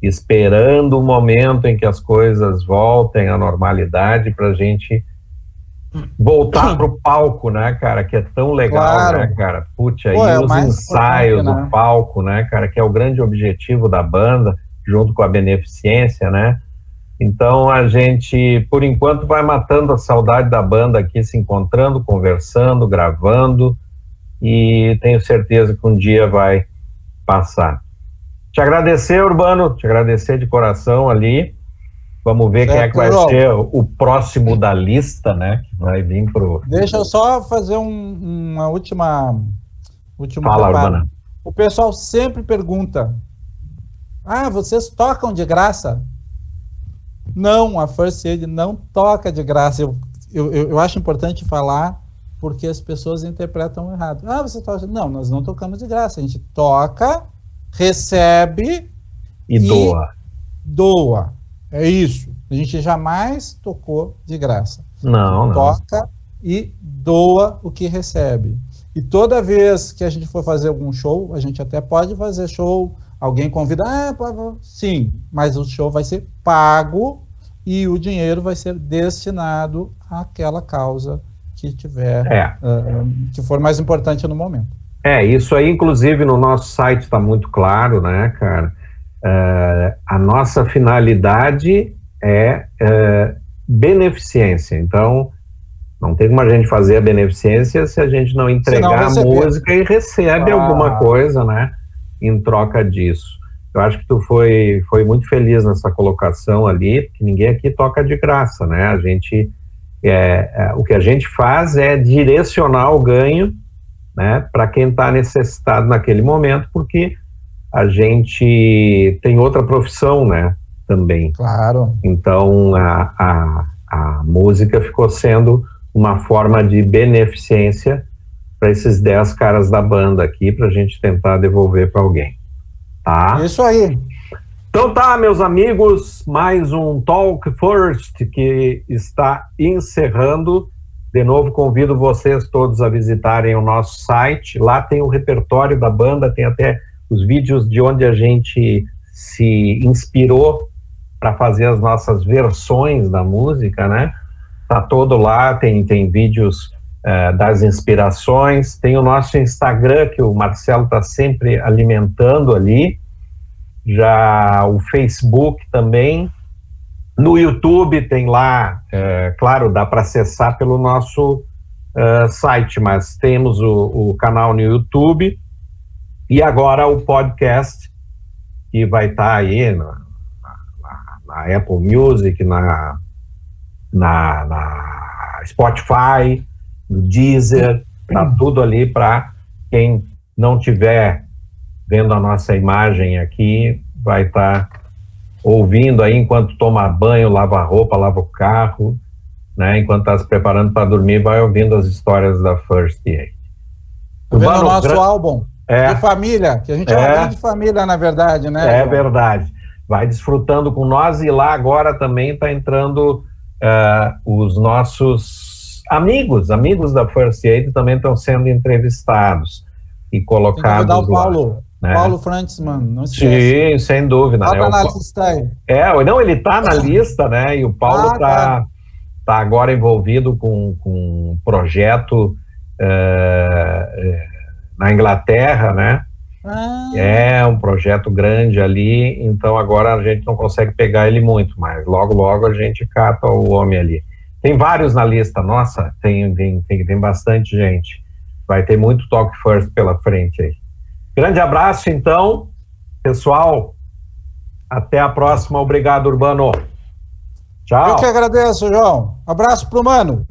esperando o momento em que as coisas voltem à normalidade para a gente voltar pro palco, né, cara, que é tão legal, claro, né, cara, putz, aí os ensaios, né? O palco, né, cara, que é o grande objetivo da banda, junto com a beneficência, né, então a gente, por enquanto, vai matando a saudade da banda aqui, se encontrando, conversando, gravando, e tenho certeza que um dia vai passar. Te agradecer, Urbano, te agradecer de coração ali. Vamos ver quem é que vai ser o próximo da lista, né? Que vai vir pro... Deixa eu só fazer uma última Fala, Urbana. O pessoal sempre pergunta: vocês tocam de graça? Não, a First Aid não toca de graça. Eu acho importante falar, porque as pessoas interpretam errado. Você toca... Não, nós não tocamos de graça. A gente toca, recebe e doa. É isso. A gente jamais tocou de graça. Não. Toca e doa o que recebe. E toda vez que a gente for fazer algum show, a gente até pode fazer show, alguém convida, sim, mas o show vai ser pago e o dinheiro vai ser destinado àquela causa que tiver, que for mais importante no momento. Isso aí, inclusive, no nosso site está muito claro, né, cara? A nossa finalidade é beneficência, então não tem como a gente fazer a beneficência se a gente não entregar a música e recebe alguma coisa, né, em troca disso. Eu acho que tu foi muito feliz nessa colocação ali, porque ninguém aqui toca de graça, né? A gente, o que a gente faz é direcionar o ganho, né, para quem está necessitado naquele momento, porque a gente tem outra profissão, né, também. Claro. Então, a música ficou sendo uma forma de beneficência para esses 10 caras da banda aqui, para a gente tentar devolver para alguém, tá? Isso aí. Então tá, meus amigos, mais um Talk First que está encerrando. De novo, convido vocês todos a visitarem o nosso site. Lá tem o repertório da banda, tem até os vídeos de onde a gente se inspirou para fazer as nossas versões da música, né? Tá todo lá, tem vídeos das inspirações. Tem o nosso Instagram, que o Marcelo está sempre alimentando ali, já o Facebook também. No YouTube tem lá, claro, dá para acessar pelo nosso site, mas temos o canal no YouTube e agora o podcast, que vai estar aí na Apple Music, na Spotify, no Deezer, tá tudo ali para quem não tiver vendo a nossa imagem aqui, vai estar ouvindo aí enquanto toma banho, lava a roupa, lava o carro, né? Enquanto está se preparando para dormir, vai ouvindo as histórias da First Aid. Tá vendo o nosso álbum de família, que a gente é uma grande família, na verdade, né? É verdade. Vai desfrutando com nós, e lá agora também está entrando os nossos amigos da First Aid também estão sendo entrevistados e colocados lá. O Paulo, né? Paulo Frantzman, não esquece. Sim, sem dúvida. Tá na lista aí. Não, ele está na lista, né? E o Paulo tá agora envolvido com um projeto na Inglaterra, né? É um projeto grande ali, então agora a gente não consegue pegar ele muito, mas logo a gente cata o homem ali. Tem vários na lista, nossa, tem bastante gente. Vai ter muito Talk First pela frente aí. Grande abraço, então, pessoal. Até a próxima. Obrigado, Urbano. Tchau. Eu que agradeço, João. Abraço pro Mano.